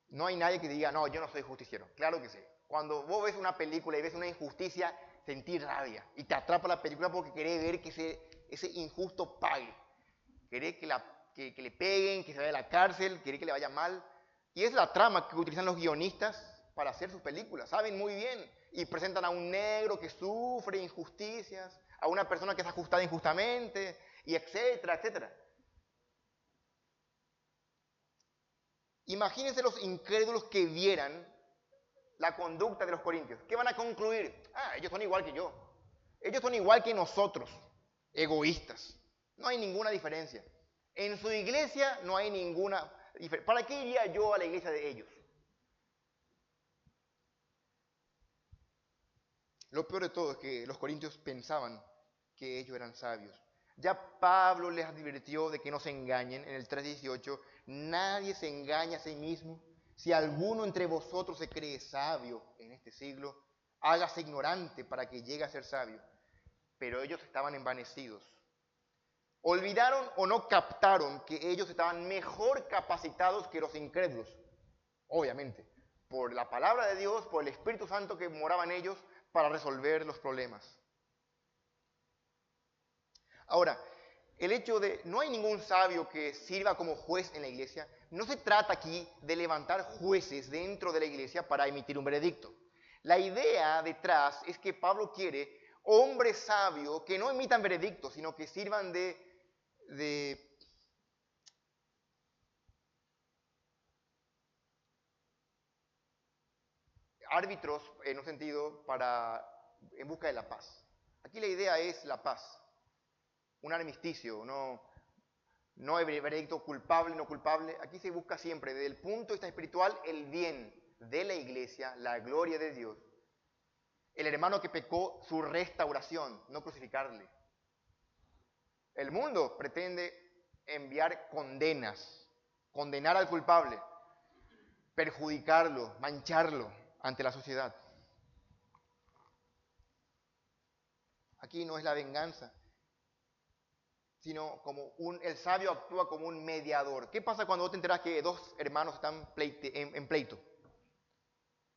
No hay nadie que diga, no, yo no soy justiciero. Claro que sí. Cuando vos ves una película y ves una injusticia, sentís rabia. Y te atrapa la película porque querés ver que ese injusto pague. Querés que le peguen, que se vaya a la cárcel, querés que le vaya mal. Y es la trama que utilizan los guionistas para hacer sus películas. Saben muy bien. Y presentan a un negro que sufre injusticias, a una persona que es ajustada injustamente, y etcétera, etcétera. Imagínense los incrédulos que vieran la conducta de los corintios. ¿Qué van a concluir? Ah, ellos son igual que yo. Ellos son igual que nosotros, egoístas. No hay ninguna diferencia. En su iglesia no hay ninguna diferencia. ¿Para qué iría yo a la iglesia de ellos? Lo peor de todo es que los corintios pensaban que ellos eran sabios. Ya Pablo les advirtió de que no se engañen en el 3:18. Nadie se engaña a sí mismo. Si alguno entre vosotros se cree sabio en este siglo, hágase ignorante para que llegue a ser sabio. Pero ellos estaban envanecidos. Olvidaron o no captaron que ellos estaban mejor capacitados que los incrédulos. Obviamente, por la palabra de Dios, por el Espíritu Santo que moraba en ellos para resolver los problemas. Ahora, el hecho de no hay ningún sabio que sirva como juez en la iglesia, no se trata aquí de levantar jueces dentro de la iglesia para emitir un veredicto. La idea detrás es que Pablo quiere hombres sabios que no emitan veredictos, sino que sirvan de árbitros en un sentido en busca de la paz. Aquí la idea es la paz, un armisticio, no hay veredicto culpable, no culpable. Aquí se busca siempre, desde el punto de vista espiritual, el bien de la iglesia, la gloria de Dios. El hermano que pecó, su restauración, no crucificarle. El mundo pretende enviar condenas, condenar al culpable, perjudicarlo, mancharlo ante la sociedad. Aquí no es la venganza, sino el sabio actúa como un mediador. ¿Qué pasa cuando vos te enteras que dos hermanos están en pleito?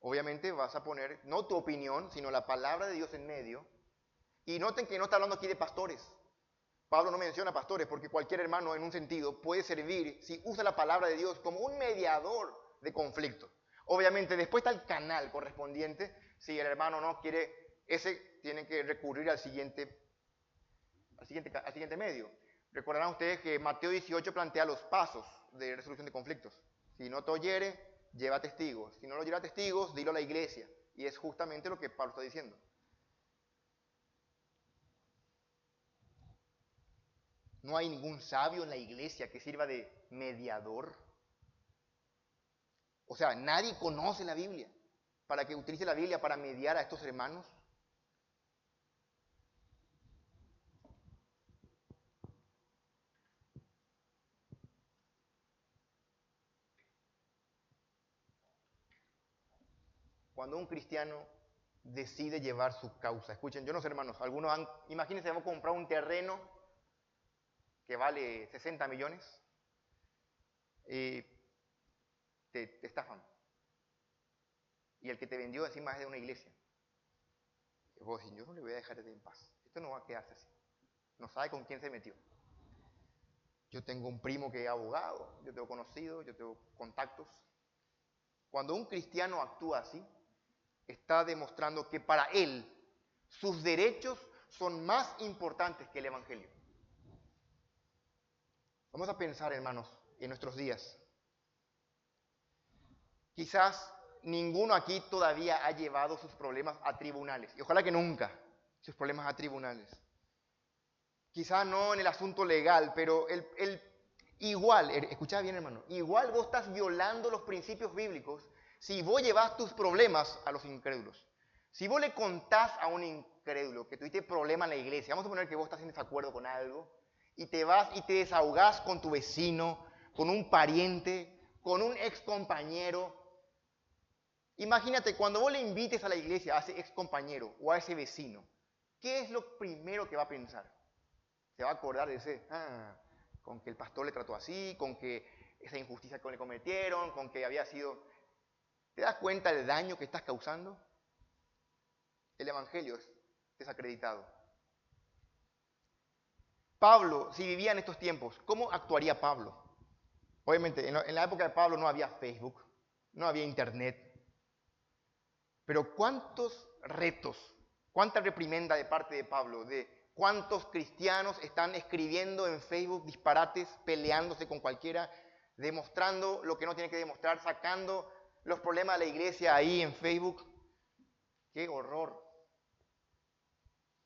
Obviamente vas a poner no tu opinión, sino la palabra de Dios en medio. Y noten que no está hablando aquí de pastores. Pablo no menciona pastores porque cualquier hermano en un sentido puede servir si usa la palabra de Dios como un mediador de conflicto. Obviamente después está el canal correspondiente. Si el hermano no quiere, ese tiene que recurrir al siguiente medio. Recordarán ustedes que Mateo 18 plantea los pasos de resolución de conflictos. Si no te oyere, lleva testigos. Si no lo lleva testigos, dilo a la iglesia. Y es justamente lo que Pablo está diciendo. No hay ningún sabio en la iglesia que sirva de mediador. O sea, nadie conoce la Biblia para que utilice la Biblia para mediar a estos hermanos. Cuando un cristiano decide llevar su causa, escuchen, yo no sé hermanos, imagínense, vamos a comprar un terreno que vale 60 millones y te estafan. Y el que te vendió encima es de una iglesia. Y vos decís, yo no le voy a dejar en paz. Esto no va a quedarse así. No sabe con quién se metió. Yo tengo un primo que es abogado, yo tengo conocidos, yo tengo contactos. Cuando un cristiano actúa así, está demostrando que para él sus derechos son más importantes que el evangelio. Vamos a pensar, hermanos, en nuestros días. Quizás ninguno aquí todavía ha llevado sus problemas a tribunales. Y ojalá que nunca sus problemas a tribunales. Quizás no en el asunto legal, pero igual, escuchá bien hermano, igual vos estás violando los principios bíblicos si vos llevas tus problemas a los incrédulos. Si vos le contás a un incrédulo que tuviste problema en la iglesia, vamos a poner que vos estás en desacuerdo con algo, y te vas y te desahogás con tu vecino, con un pariente, con un ex compañero. Imagínate, cuando vos le invites a la iglesia a ese ex compañero o a ese vecino, ¿qué es lo primero que va a pensar? Se va a acordar de con que el pastor le trató así, con que esa injusticia que le cometieron, con que había sido... ¿Te das cuenta del daño que estás causando? El Evangelio es desacreditado. Pablo, si vivía en estos tiempos, ¿cómo actuaría Pablo? Obviamente, en la época de Pablo no había Facebook, no había Internet. Pero ¿cuántos retos, cuánta reprimenda de parte de Pablo, de cuántos cristianos están escribiendo en Facebook disparates, peleándose con cualquiera, demostrando lo que no tiene que demostrar, sacando los problemas de la iglesia ahí en Facebook? ¡Qué horror!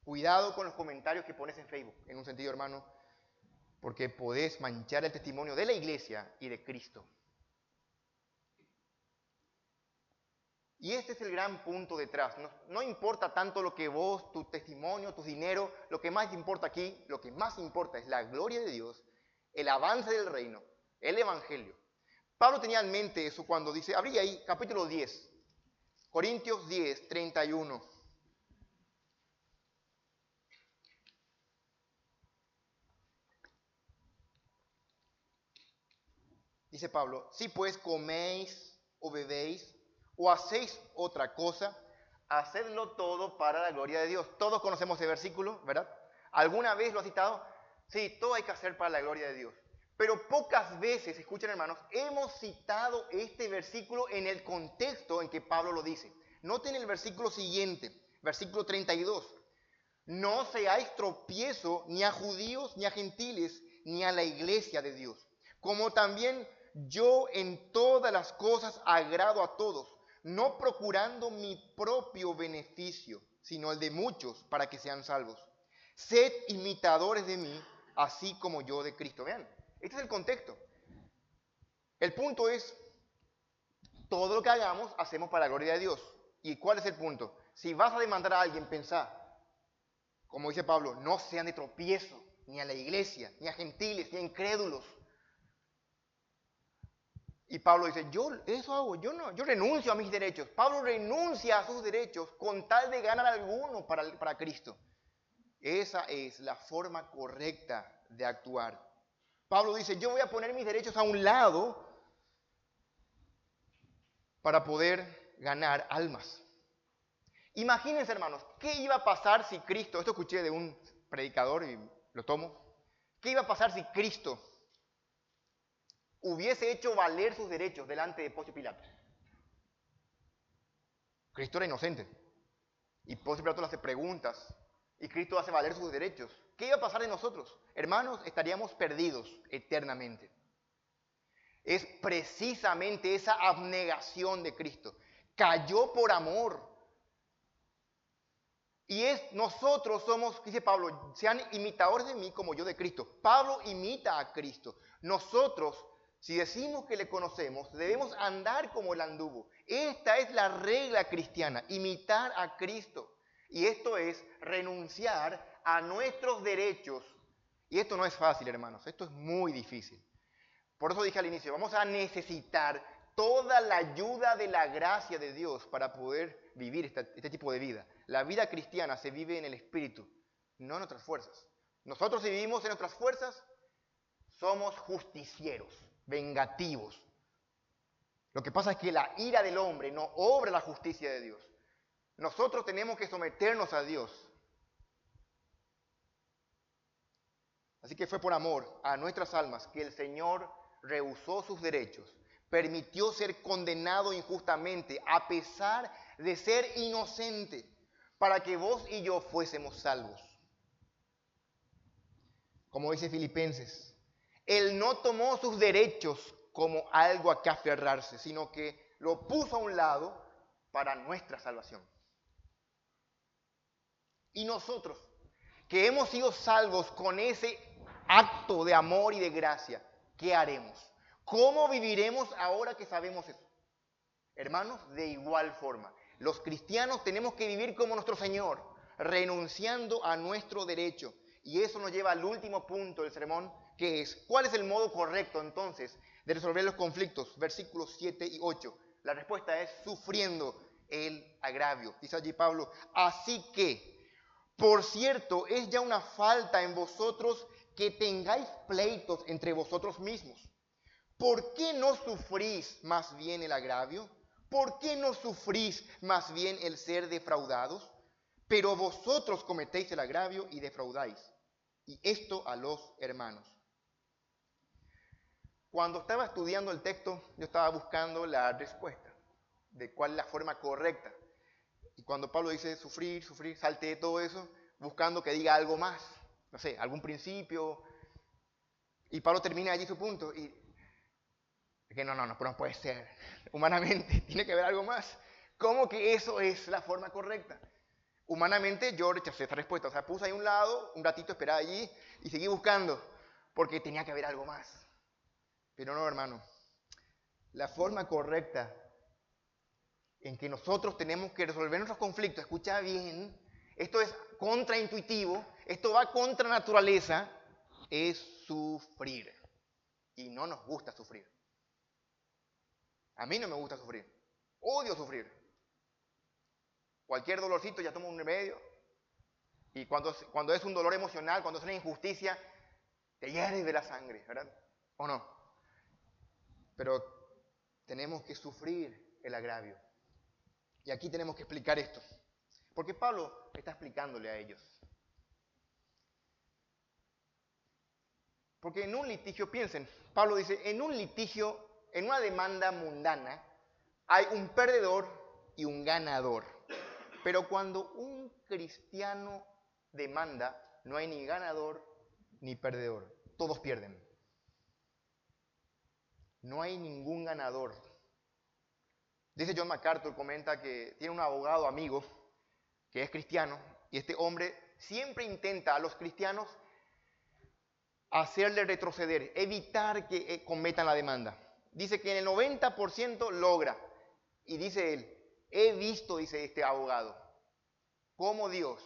Cuidado con los comentarios que pones en Facebook, en un sentido, hermano, porque podés manchar el testimonio de la iglesia y de Cristo. Y este es el gran punto detrás. No importa tanto lo que vos, tu testimonio, tu dinero, lo que más importa aquí, lo que más importa es la gloria de Dios, el avance del reino, el evangelio. Pablo tenía en mente eso cuando dice, abrí ahí, capítulo 10, Corintios 10, 31. Dice Pablo, si pues coméis o bebéis o hacéis otra cosa, hacedlo todo para la gloria de Dios. Todos conocemos ese versículo, ¿verdad? ¿Alguna vez lo has citado? Sí, todo hay que hacer para la gloria de Dios. Pero pocas veces, escuchen hermanos, hemos citado este versículo en el contexto en que Pablo lo dice. Noten el versículo siguiente, versículo 32. No seáis tropiezo ni a judíos, ni a gentiles, ni a la iglesia de Dios. Como también yo en todas las cosas agrado a todos, no procurando mi propio beneficio, sino el de muchos, para que sean salvos. Sed imitadores de mí, así como yo de Cristo. Vean, este es el contexto. El punto es, todo lo que hagamos, hacemos para la gloria de Dios. ¿Y cuál es el punto? Si vas a demandar a alguien, pensá, como dice Pablo, no sean de tropiezo, ni a la iglesia, ni a gentiles, ni a incrédulos. Y Pablo dice, yo eso hago, yo renuncio a mis derechos. Pablo renuncia a sus derechos con tal de ganar alguno para Cristo. Esa es la forma correcta de actuar. Pablo dice, yo voy a poner mis derechos a un lado para poder ganar almas. Imagínense, hermanos, ¿qué iba a pasar si Cristo, esto escuché de un predicador y lo tomo, ¿qué iba a pasar si Cristo hubiese hecho valer sus derechos delante de Poncio Pilato? Cristo era inocente. Y Poncio Pilato le hace preguntas. Y Cristo hace valer sus derechos. ¿Qué iba a pasar de nosotros? Hermanos, estaríamos perdidos eternamente. Es precisamente esa abnegación de Cristo. Cayó por amor. Y nosotros somos, dice Pablo, sean imitadores de mí como yo de Cristo. Pablo imita a Cristo. Nosotros, si decimos que le conocemos, debemos andar como él anduvo. Esta es la regla cristiana, imitar a Cristo. Y esto es renunciar a nuestros derechos. Y esto no es fácil, hermanos, esto es muy difícil. Por eso dije al inicio, vamos a necesitar toda la ayuda de la gracia de Dios para poder vivir este tipo de vida. La vida cristiana se vive en el Espíritu, no en nuestras fuerzas. Nosotros si vivimos en nuestras fuerzas, somos justicieros, vengativos. Lo que pasa es que la ira del hombre no obra la justicia de Dios. Nosotros tenemos que someternos a Dios. Así que fue por amor a nuestras almas que el Señor rehusó sus derechos, permitió ser condenado injustamente a pesar de ser inocente, para que vos y yo fuésemos salvos. Como dice Filipenses, Él no tomó sus derechos como algo a que aferrarse, sino que lo puso a un lado para nuestra salvación. Y nosotros, que hemos sido salvos con ese acto de amor y de gracia, ¿qué haremos? ¿Cómo viviremos ahora que sabemos eso? Hermanos, de igual forma, los cristianos tenemos que vivir como nuestro Señor, renunciando a nuestro derecho. Y eso nos lleva al último punto del sermón, que es, ¿cuál es el modo correcto entonces de resolver los conflictos? Versículos 7 y 8. La respuesta es sufriendo el agravio. Dice allí Pablo, así que, por cierto, es ya una falta en vosotros que tengáis pleitos entre vosotros mismos. ¿por qué no sufrís más bien el agravio? ¿Por qué no sufrís más bien el ser defraudados? Pero vosotros cometéis el agravio y defraudáis, y esto a los hermanos. Cuando estaba estudiando el texto, yo estaba buscando la respuesta de cuál es la forma correcta. Y cuando Pablo dice sufrir, sufrir, salteé todo eso, buscando que diga algo más, no sé, algún principio. Y Pablo termina allí su punto y que no puede ser. Humanamente tiene que haber algo más. ¿Cómo que eso es la forma correcta? Humanamente yo rechacé esta respuesta. O sea, puse ahí a un lado, un ratito, esperaba allí y seguí buscando porque tenía que haber algo más. Pero no, hermano. La forma correcta en que nosotros tenemos que resolver nuestros conflictos, escucha bien, esto es contraintuitivo, esto va contra naturaleza, es sufrir. Y no nos gusta sufrir. A mí no me gusta sufrir. Odio sufrir. Cualquier dolorcito ya tomo un remedio. Y cuando es un dolor emocional, cuando es una injusticia, te hierve la sangre, ¿verdad? ¿O no? Pero tenemos que sufrir el agravio. Y aquí tenemos que explicar esto. Porque Pablo está explicándole a ellos. Porque en un litigio, piensen, Pablo dice, en un litigio, en una demanda mundana, hay un perdedor y un ganador. Pero cuando un cristiano demanda, no hay ni ganador ni perdedor. Todos pierden. No hay ningún ganador. Dice John MacArthur, comenta que tiene un abogado amigo que es cristiano y este hombre siempre intenta a los cristianos hacerle retroceder, evitar que cometan la demanda. Dice que en el 90% logra. Y dice él, he visto, dice este abogado, cómo Dios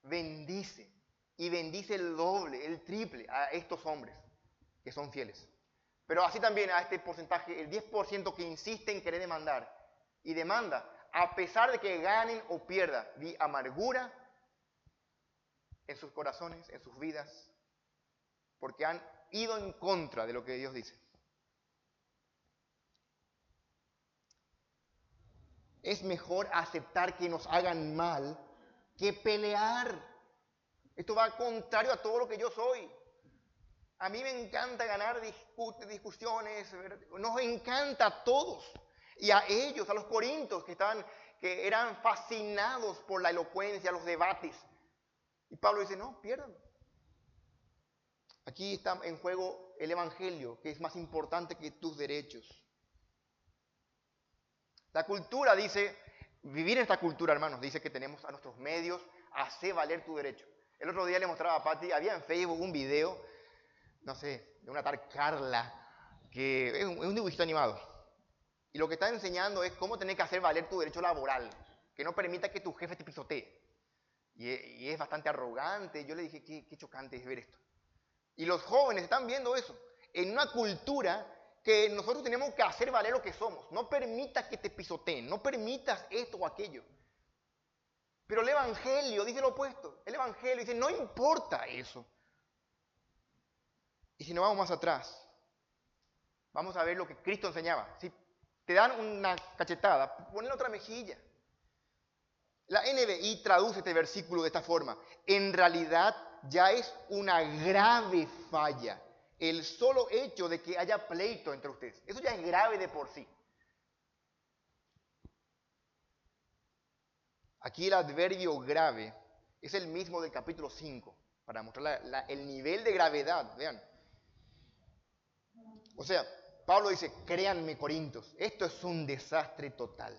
bendice y bendice el doble, el triple a estos hombres que son fieles. Pero así también a este porcentaje, el 10% que insiste en querer demandar y demanda, a pesar de que ganen o pierdan, vi amargura en sus corazones, en sus vidas, porque han ido en contra de lo que Dios dice. Es mejor aceptar que nos hagan mal que pelear. Esto va contrario a todo lo que yo soy. A mí me encanta ganar discusiones, nos encanta a todos. Y a ellos, a los corintios que eran fascinados por la elocuencia, los debates. Y Pablo dice, no, pierdan. Aquí está en juego el evangelio, que es más importante que tus derechos. La cultura dice, vivir en esta cultura, hermanos, dice que tenemos a nuestros medios, hacer valer tu derecho. El otro día le mostraba a Patti, había en Facebook un video, no sé, de una tal Carla, que es un dibujito animado. Y lo que está enseñando es cómo tener que hacer valer tu derecho laboral, que no permita que tu jefe te pisotee. Y es bastante arrogante. Yo le dije, qué chocante es ver esto. Y los jóvenes están viendo eso. En una cultura que nosotros tenemos que hacer valer lo que somos. No permitas que te pisoteen, no permitas esto o aquello. Pero el Evangelio dice lo opuesto. El Evangelio dice, no importa eso. Y si nos vamos más atrás, vamos a ver lo que Cristo enseñaba. Si te dan una cachetada, ponle otra mejilla. La NBI traduce este versículo de esta forma. En realidad ya es una grave falla el solo hecho de que haya pleito entre ustedes. Eso ya es grave de por sí. Aquí el adverbio grave es el mismo del capítulo 5, para mostrar el nivel de gravedad, vean. O sea, Pablo dice, créanme Corintios, esto es un desastre total.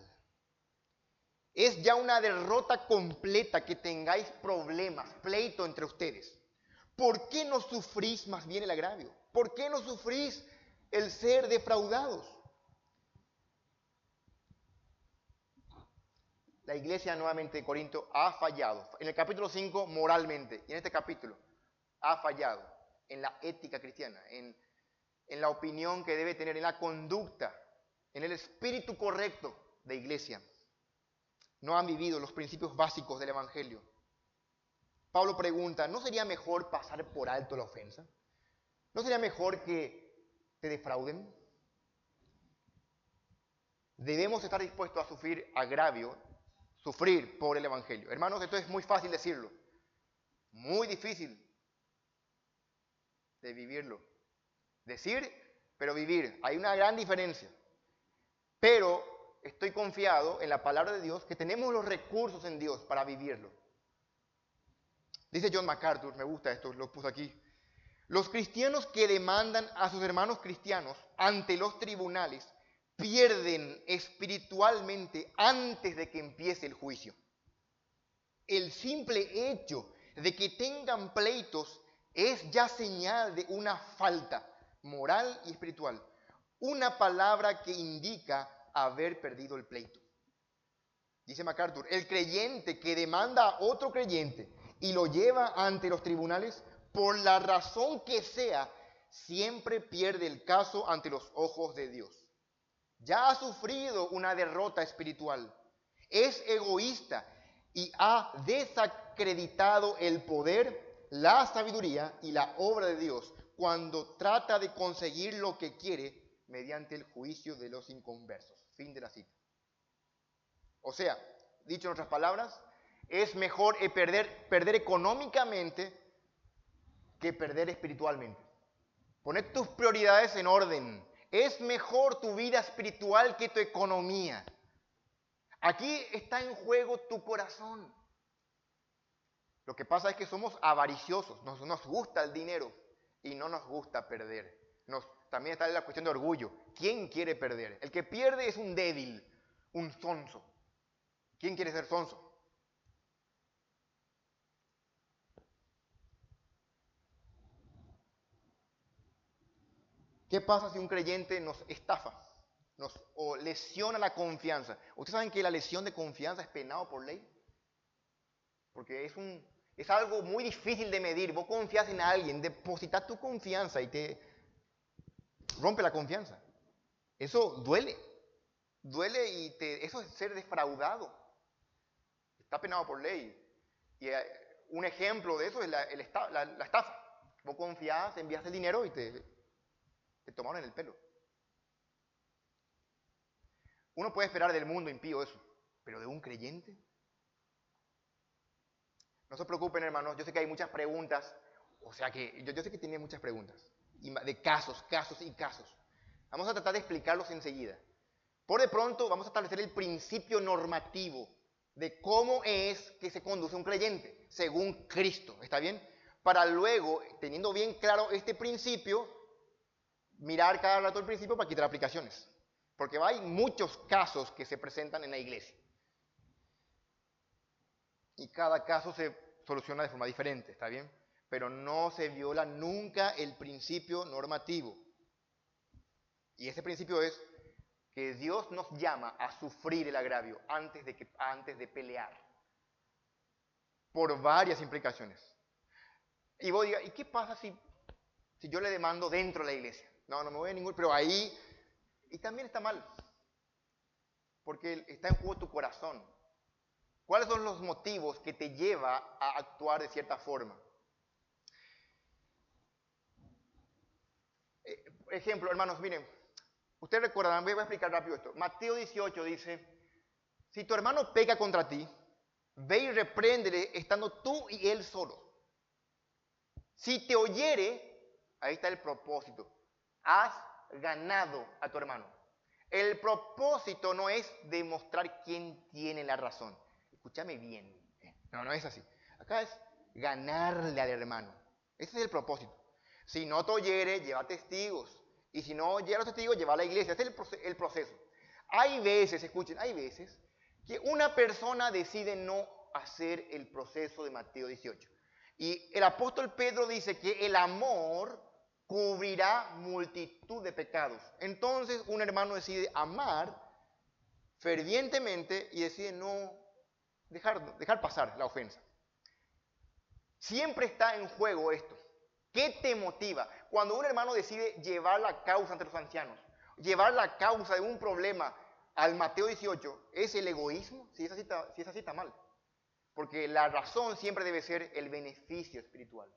Es ya una derrota completa que tengáis problemas, pleito entre ustedes. ¿Por qué no sufrís más bien el agravio? ¿Por qué no sufrís el ser defraudados? La iglesia nuevamente de Corinto ha fallado. En el capítulo 5 moralmente y en este capítulo ha fallado en la ética cristiana, en la opinión que debe tener, en la conducta, en el espíritu correcto de iglesia. No han vivido los principios básicos del Evangelio. Pablo pregunta, ¿no sería mejor pasar por alto la ofensa? ¿No sería mejor que te defrauden? debemos estar dispuestos a sufrir agravio, sufrir por el Evangelio. Hermanos, esto es muy fácil decirlo, muy difícil de vivirlo. Decir, pero vivir. Hay una gran diferencia. Pero estoy confiado en la palabra de Dios, que tenemos los recursos en Dios para vivirlo. Dice John MacArthur, me gusta esto, lo puse aquí. Los cristianos que demandan a sus hermanos cristianos ante los tribunales pierden espiritualmente antes de que empiece el juicio. El simple hecho de que tengan pleitos es ya señal de una falta moral y espiritual. Una palabra que indica haber perdido el pleito. Dice MacArthur, el creyente que demanda a otro creyente y lo lleva ante los tribunales, por la razón que sea, siempre pierde el caso ante los ojos de Dios. Ya ha sufrido una derrota espiritual, es egoísta y ha desacreditado el poder, la sabiduría y la obra de Dios cuando trata de conseguir lo que quiere mediante el juicio de los inconversos. Fin de la cita. O sea, dicho en otras palabras, es mejor perder económicamente que perder espiritualmente. Poner tus prioridades en orden. Es mejor tu vida espiritual que tu economía. Aquí está en juego tu corazón. Lo que pasa es que somos avariciosos, nos gusta el dinero y no nos gusta perder. También está la cuestión de orgullo. ¿Quién quiere perder? El que pierde es un débil, un sonso. ¿Quién quiere ser sonso? ¿Qué pasa si un creyente nos estafa o lesiona la confianza? ¿Ustedes saben que la lesión de confianza es penado por ley? Porque es algo muy difícil de medir. Vos confías en alguien, depositas tu confianza y te rompe la confianza. Eso duele. Duele y eso es ser defraudado. Está penado por ley. Y un ejemplo de eso es la estafa. Vos confías, envías el dinero y te tomaron en el pelo. Uno puede esperar del mundo impío eso, pero de un creyente. No se preocupen, hermanos, yo sé que hay muchas preguntas, o sea que yo sé que tiene muchas preguntas, de casos y casos. Vamos a tratar de explicarlos enseguida. Por de pronto vamos a establecer el principio normativo de cómo es que se conduce un creyente, según Cristo, ¿está bien? Para luego, teniendo bien claro este principio, mirar cada rato el principio para quitar aplicaciones. Porque hay muchos casos que se presentan en la iglesia. Y cada caso se soluciona de forma diferente, ¿está bien? Pero no se viola nunca el principio normativo. Y ese principio es que Dios nos llama a sufrir el agravio antes de pelear. Por varias implicaciones. Y vos digas, ¿y qué pasa si yo le demando dentro de la iglesia? No me voy a ningún... Pero ahí... Y también está mal. Porque está en juego tu corazón. ¿Cuáles son los motivos que te lleva a actuar de cierta forma? Ejemplo, hermanos, miren. Ustedes recordarán, voy a explicar rápido esto. Mateo 18 dice, si tu hermano peca contra ti, ve y repréndele estando tú y él solos. Si te oyere, ahí está el propósito. Has ganado a tu hermano. El propósito no es demostrar quién tiene la razón. Escúchame bien. No es así. Acá es ganarle al hermano. Ese es el propósito. Si no te oyere, lleva testigos. Y si no lleva los testigos, lleva a la iglesia. Este es el proceso. Hay veces, escuchen, hay veces que una persona decide no hacer el proceso de Mateo 18. Y el apóstol Pedro dice que el amor cubrirá multitud de pecados. Entonces un hermano decide amar fervientemente y decide no dejar pasar la ofensa. Siempre está en juego esto. ¿Qué te motiva? Cuando un hermano decide llevar la causa ante los ancianos, llevar la causa de un problema al Mateo 18, ¿es el egoísmo? Si es así está mal. Porque la razón siempre debe ser el beneficio espiritual.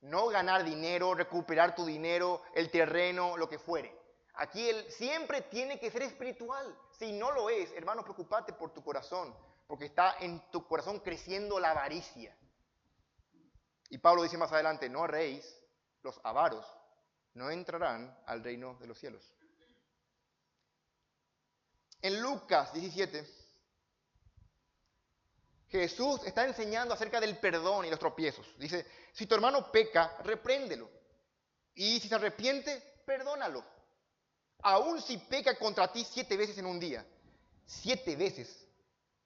No ganar dinero, recuperar tu dinero, el terreno, lo que fuere. Aquí siempre tiene que ser espiritual. Si no lo es, hermano, preocupate por tu corazón, porque está en tu corazón creciendo la avaricia. Y Pablo dice más adelante, no erréis, los avaros no entrarán al reino de los cielos. En Lucas 17, Jesús está enseñando acerca del perdón y los tropiezos. Dice, si tu hermano peca, repréndelo. Y si se arrepiente, perdónalo. Aun si peca contra ti 7 veces en un día, 7 veces,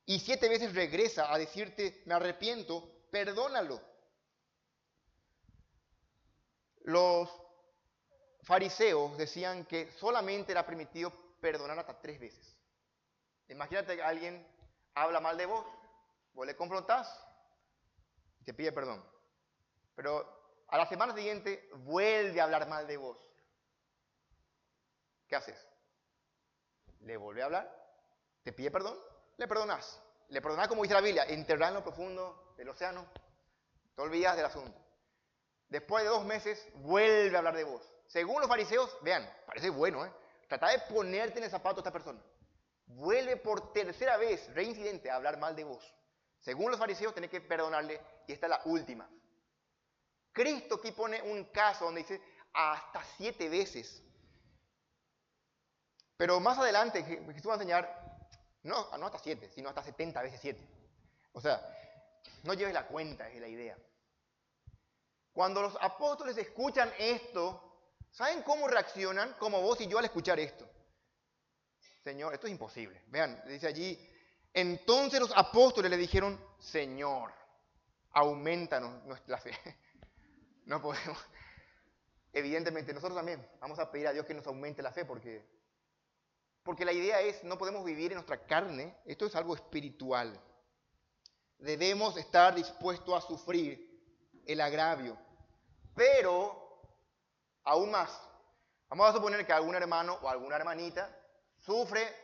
y 7 veces regresa a decirte, me arrepiento, perdónalo. Los fariseos decían que solamente era permitido perdonar hasta 3 veces. Imagínate que alguien habla mal de vos, vos le confrontás y te pide perdón. Pero a la semana siguiente vuelve a hablar mal de vos. ¿Qué haces? Le vuelve a hablar, te pide perdón, le perdonás. Le perdonás como dice la Biblia, enterrás en lo profundo del océano, te olvidas del asunto. Después de 2 meses, vuelve a hablar de vos. Según los fariseos, vean, parece bueno, ¿eh? Trata de ponerte en el zapato de esta persona. Vuelve por tercera vez, reincidente, a hablar mal de vos. Según los fariseos, tenés que perdonarle, y esta es la última. Cristo aquí pone un caso donde dice hasta 7 veces. Pero más adelante Jesús va a enseñar, no hasta 7, sino hasta 70 veces 7. O sea, no lleves la cuenta, es la idea. Cuando los apóstoles escuchan esto, ¿saben cómo reaccionan? Como vos y yo al escuchar esto. Señor, esto es imposible. Vean, dice allí, entonces los apóstoles le dijeron, Señor, aumentanos nuestra fe. No podemos. Evidentemente, nosotros también vamos a pedir a Dios que nos aumente la fe porque la idea es, no podemos vivir en nuestra carne, esto es algo espiritual. Debemos estar dispuestos a sufrir el agravio. Pero, aún más, vamos a suponer que algún hermano o alguna hermanita sufre,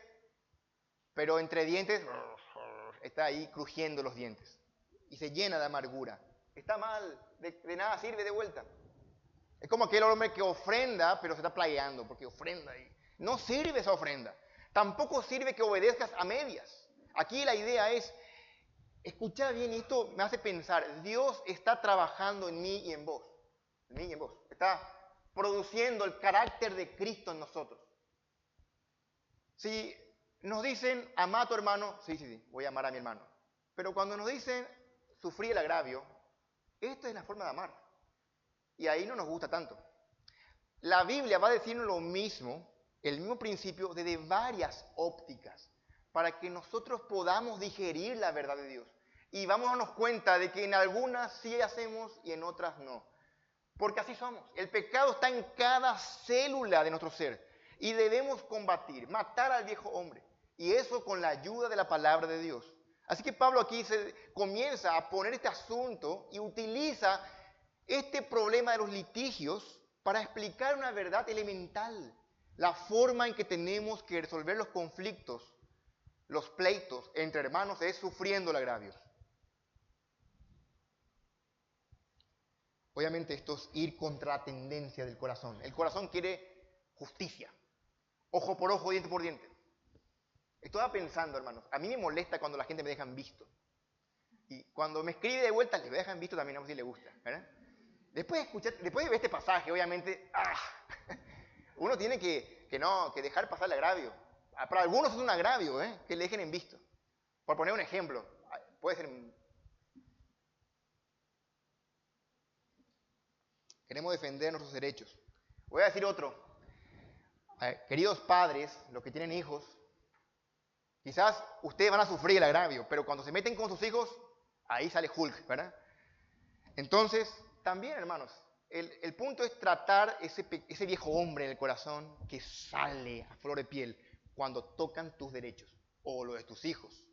pero entre dientes está ahí crujiendo los dientes y se llena de amargura. Está mal, de nada sirve de vuelta. Es como aquel hombre que ofrenda, pero se está playando porque ofrenda y no sirve esa ofrenda. Tampoco sirve que obedezcas a medias. Aquí la idea es, escucha bien, y esto me hace pensar, Dios está trabajando en mí y en vos. En mí y en vos. Está produciendo el carácter de Cristo en nosotros. Si nos dicen, ama a tu hermano, sí, voy a amar a mi hermano. Pero cuando nos dicen, sufrí el agravio, esta es la forma de amar. Y ahí no nos gusta tanto. La Biblia va a decirnos lo mismo, el mismo principio desde varias ópticas, para que nosotros podamos digerir la verdad de Dios. Y vamos a darnos cuenta de que en algunas sí hacemos y en otras no. Porque así somos. El pecado está en cada célula de nuestro ser. Y debemos combatir, matar al viejo hombre. Y eso con la ayuda de la palabra de Dios. Así que Pablo aquí comienza a poner este asunto y utiliza este problema de los litigios para explicar una verdad elemental. La forma en que tenemos que resolver los conflictos, los pleitos entre hermanos es sufriendo el agravio. Obviamente esto es ir contra la tendencia del corazón. El corazón quiere justicia. Ojo por ojo, diente por diente. Estaba pensando, hermanos, a mí me molesta cuando la gente me deja en visto. Y cuando me escribe de vuelta, le dejan visto también, a ver si le gusta, ¿verdad? Después de ver este pasaje, obviamente, uno tiene que dejar pasar el agravio. Para algunos es un agravio, que le dejen en visto. Por poner un ejemplo, puede ser... Queremos defender nuestros derechos. Voy a decir otro. Queridos padres, los que tienen hijos, quizás ustedes van a sufrir el agravio, pero cuando se meten con sus hijos, ahí sale Hulk, ¿verdad? Entonces, también, hermanos, el punto es tratar ese viejo hombre en el corazón que sale a flor de piel cuando tocan tus derechos o los de tus hijos.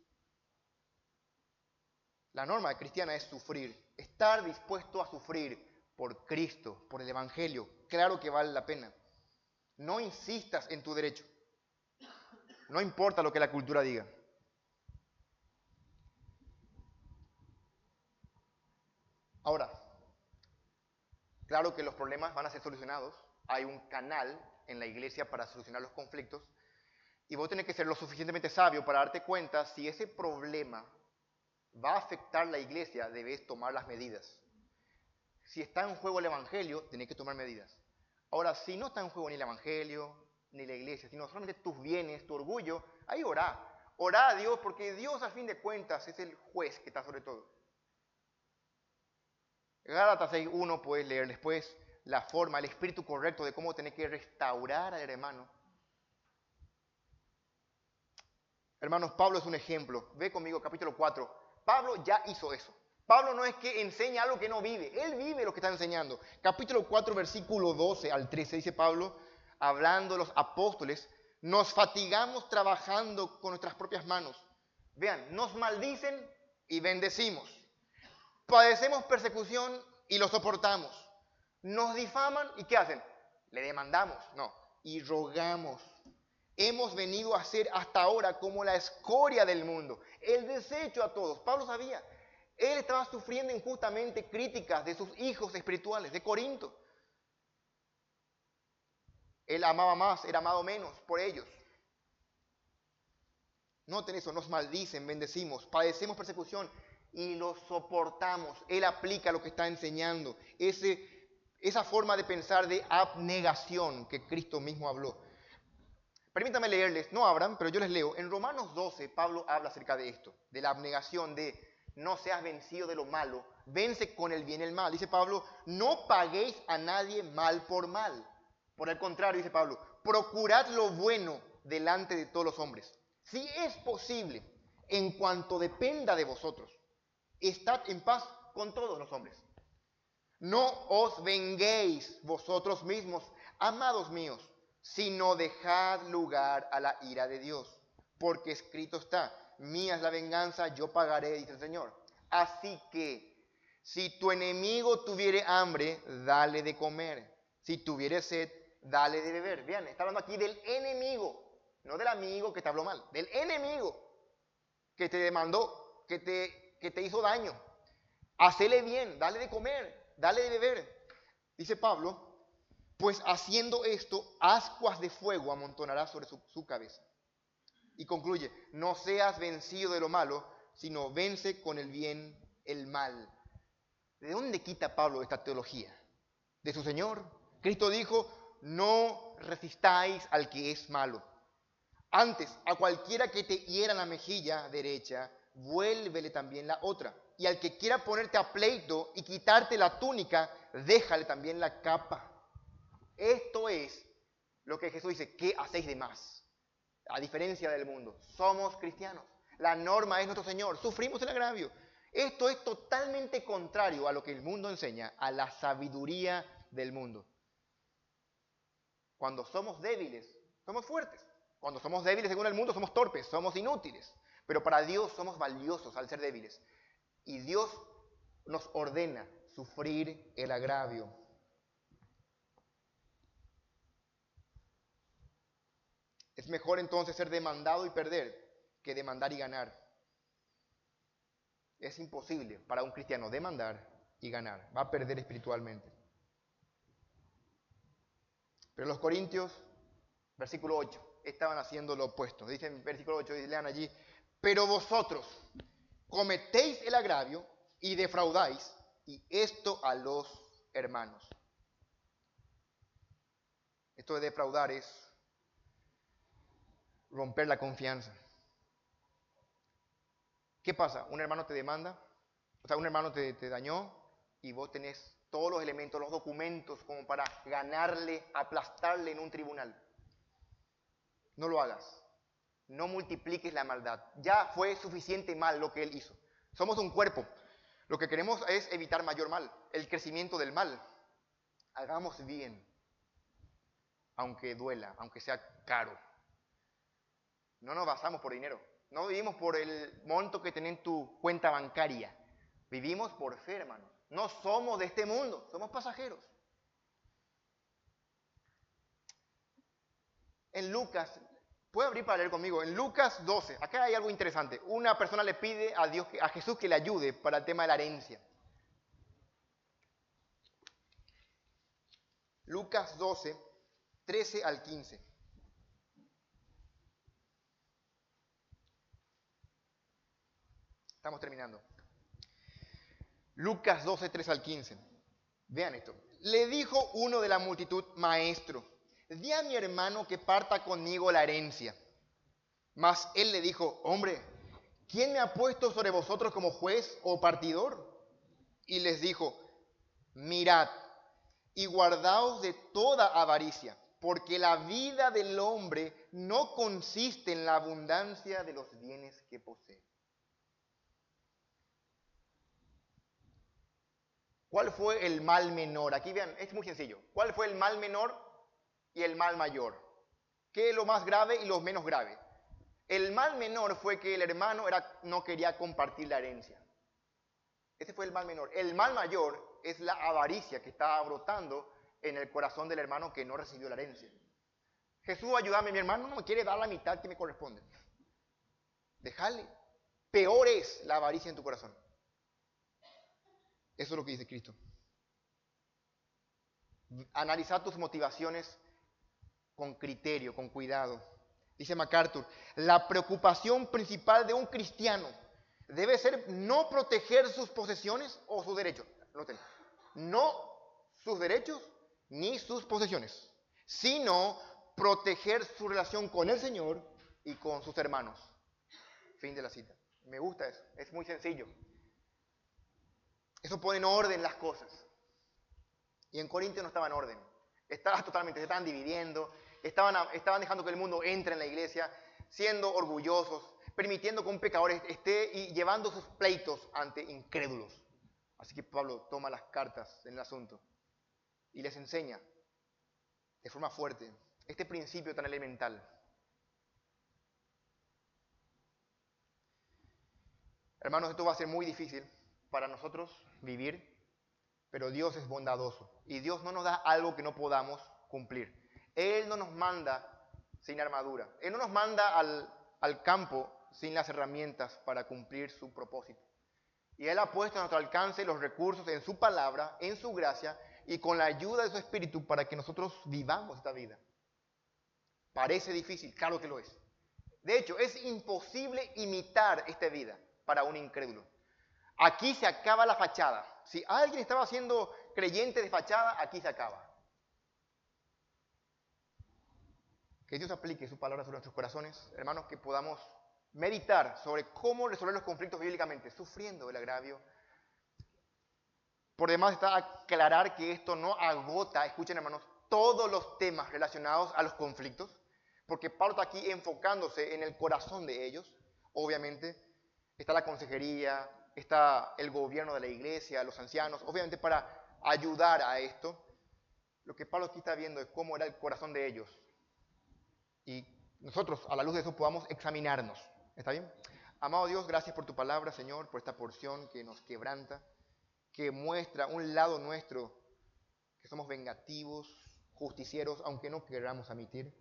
La norma cristiana es sufrir, estar dispuesto a sufrir por Cristo, por el Evangelio. Claro que vale la pena. No insistas en tu derecho. No importa lo que la cultura diga. Ahora, claro que los problemas van a ser solucionados. Hay un canal en la iglesia para solucionar los conflictos. Y vos tenés que ser lo suficientemente sabio para darte cuenta si ese problema va a afectar la iglesia, debes tomar las medidas. Si está en juego el evangelio, tenés que tomar medidas. Ahora, si no está en juego ni el evangelio, ni la iglesia, sino solamente tus bienes, tu orgullo, ahí orá. Orá a Dios, porque Dios, a fin de cuentas, es el juez que está sobre todo. Gálatas 6:1 puedes leer después la forma, el espíritu correcto de cómo tener que restaurar al hermano. Hermanos, Pablo es un ejemplo. Ve conmigo capítulo 4. Pablo ya hizo eso. Pablo no es que enseña algo que no vive. Él vive lo que está enseñando. Capítulo 4, versículo 12 al 13, dice Pablo, hablando de los apóstoles, nos fatigamos trabajando con nuestras propias manos. Vean, nos maldicen y bendecimos. Padecemos persecución y lo soportamos. Nos difaman y ¿qué hacen? Le demandamos, no, y rogamos. Hemos venido a ser hasta ahora como la escoria del mundo, el desecho a todos. Pablo sabía, él estaba sufriendo injustamente críticas de sus hijos espirituales, de Corinto. Él amaba más, era amado menos por ellos. Noten eso, nos maldicen, bendecimos, padecemos persecución y lo soportamos. Él aplica lo que está enseñando, esa forma de pensar de abnegación que Cristo mismo habló. Permítanme leerles, no abran, pero yo les leo. En Romanos 12, Pablo habla acerca de esto, de la abnegación, de no seas vencido de lo malo, vence con el bien el mal. Dice Pablo, no paguéis a nadie mal por mal. Por el contrario, dice Pablo, procurad lo bueno delante de todos los hombres. Si es posible, en cuanto dependa de vosotros, estad en paz con todos los hombres. No os venguéis vosotros mismos, amados míos, sino dejad lugar a la ira de Dios, porque escrito está, mía es la venganza, yo pagaré, dice el Señor. Así que, si tu enemigo tuviere hambre, dale de comer, si tuviere sed, dale de beber. Vean, está hablando aquí del enemigo, no del amigo que te habló mal, del enemigo que te demandó, que te hizo daño. Hacele bien, dale de comer, dale de beber. Dice Pablo, pues haciendo esto, ascuas de fuego amontonará sobre su cabeza. Y concluye, no seas vencido de lo malo, sino vence con el bien el mal. ¿De dónde quita Pablo esta teología? De su Señor. Cristo dijo, no resistáis al que es malo. Antes, a cualquiera que te hiera la mejilla derecha, vuélvele también la otra. Y al que quiera ponerte a pleito y quitarte la túnica, déjale también la capa. Esto es lo que Jesús dice, ¿qué hacéis de más? A diferencia del mundo, somos cristianos. La norma es nuestro Señor, sufrimos el agravio. Esto es totalmente contrario a lo que el mundo enseña, a la sabiduría del mundo. Cuando somos débiles, somos fuertes. Cuando somos débiles según el mundo, somos torpes, somos inútiles. Pero para Dios somos valiosos al ser débiles. Y Dios nos ordena sufrir el agravio. Es mejor entonces ser demandado y perder que demandar y ganar. Es imposible para un cristiano demandar y ganar. Va a perder espiritualmente. Pero los corintios, versículo 8, estaban haciendo lo opuesto. Dice en versículo 8, lean allí, pero vosotros cometéis el agravio y defraudáis, y esto a los hermanos. Esto de defraudar es romper la confianza. ¿Qué pasa? Un hermano te demanda, o sea, un hermano te dañó y vos tenés todos los elementos, los documentos como para ganarle, aplastarle en un tribunal. No lo hagas. No multipliques la maldad. Ya fue suficiente mal lo que él hizo. Somos un cuerpo. Lo que queremos es evitar mayor mal, el crecimiento del mal. Hagamos bien, aunque duela, aunque sea caro. No nos basamos por dinero. No vivimos por el monto que tenés en tu cuenta bancaria. Vivimos por fe, hermano. No somos de este mundo, somos pasajeros. En Lucas, ¿puede abrir para leer conmigo? En Lucas 12, acá hay algo interesante. Una persona le pide a Jesús que le ayude para el tema de la herencia. Lucas 12, 13 al 15. Estamos terminando. Lucas 12, 3 al 15. Vean esto. Le dijo uno de la multitud: Maestro, di a mi hermano que parta conmigo la herencia. Mas él le dijo: Hombre, ¿quién me ha puesto sobre vosotros como juez o partidor? Y les dijo: Mirad y guardaos de toda avaricia, porque la vida del hombre no consiste en la abundancia de los bienes que posee. ¿Cuál fue el mal menor? Aquí vean, es muy sencillo. ¿Cuál fue el mal menor y el mal mayor? ¿Qué es lo más grave y lo menos grave? El mal menor fue que el hermano no quería compartir la herencia. Ese fue el mal menor. El mal mayor es la avaricia que estaba brotando en el corazón del hermano que no recibió la herencia. Jesús, ayúdame, mi hermano no me quiere dar la mitad que me corresponde. Déjale. Peor es la avaricia en tu corazón. Eso es lo que dice Cristo. Analizar tus motivaciones con criterio, con cuidado. Dice MacArthur, la preocupación principal de un cristiano debe ser no proteger sus posesiones o sus derechos. No sus derechos ni sus posesiones, sino proteger su relación con el Señor y con sus hermanos. Fin de la cita. Me gusta eso, es muy sencillo. Eso pone en orden las cosas. Y en Corintios no estaba en orden. Se estaban dividiendo, estaban dejando que el mundo entre en la iglesia, siendo orgullosos, permitiendo que un pecador esté y llevando sus pleitos ante incrédulos. Así que Pablo toma las cartas en el asunto y les enseña de forma fuerte este principio tan elemental. Hermanos, esto va a ser muy difícil para nosotros vivir, pero Dios es bondadoso y Dios no nos da algo que no podamos cumplir. Él no nos manda sin armadura. Él no nos manda al campo sin las herramientas para cumplir su propósito. Y Él ha puesto a nuestro alcance los recursos en su palabra, en su gracia y con la ayuda de su Espíritu para que nosotros vivamos esta vida. Parece difícil, claro que lo es. De hecho, es imposible imitar esta vida para un incrédulo. Aquí se acaba la fachada. Si alguien estaba siendo creyente de fachada, aquí se acaba. Que Dios aplique su palabra sobre nuestros corazones, hermanos, que podamos meditar sobre cómo resolver los conflictos bíblicamente, sufriendo el agravio. Por demás está aclarar que esto no agota, escuchen hermanos, todos los temas relacionados a los conflictos, porque Pablo está aquí enfocándose en el corazón de ellos. Obviamente está la consejería, está el gobierno de la iglesia, los ancianos, obviamente para ayudar a esto. Lo que Pablo aquí está viendo es cómo era el corazón de ellos. Y nosotros, a la luz de eso, podamos examinarnos. ¿Está bien? Amado Dios, gracias por tu palabra, Señor, por esta porción que nos quebranta, que muestra un lado nuestro, que somos vengativos, justicieros, aunque no queramos admitir.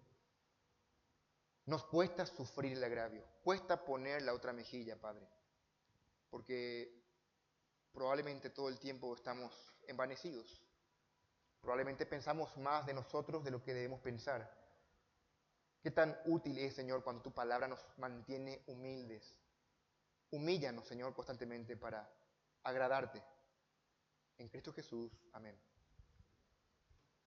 Nos cuesta sufrir el agravio, cuesta poner la otra mejilla, Padre, porque probablemente todo el tiempo estamos envanecidos. Probablemente pensamos más de nosotros de lo que debemos pensar. Qué tan útil es, Señor, cuando tu palabra nos mantiene humildes. Humíllanos, Señor, constantemente para agradarte. En Cristo Jesús. Amén.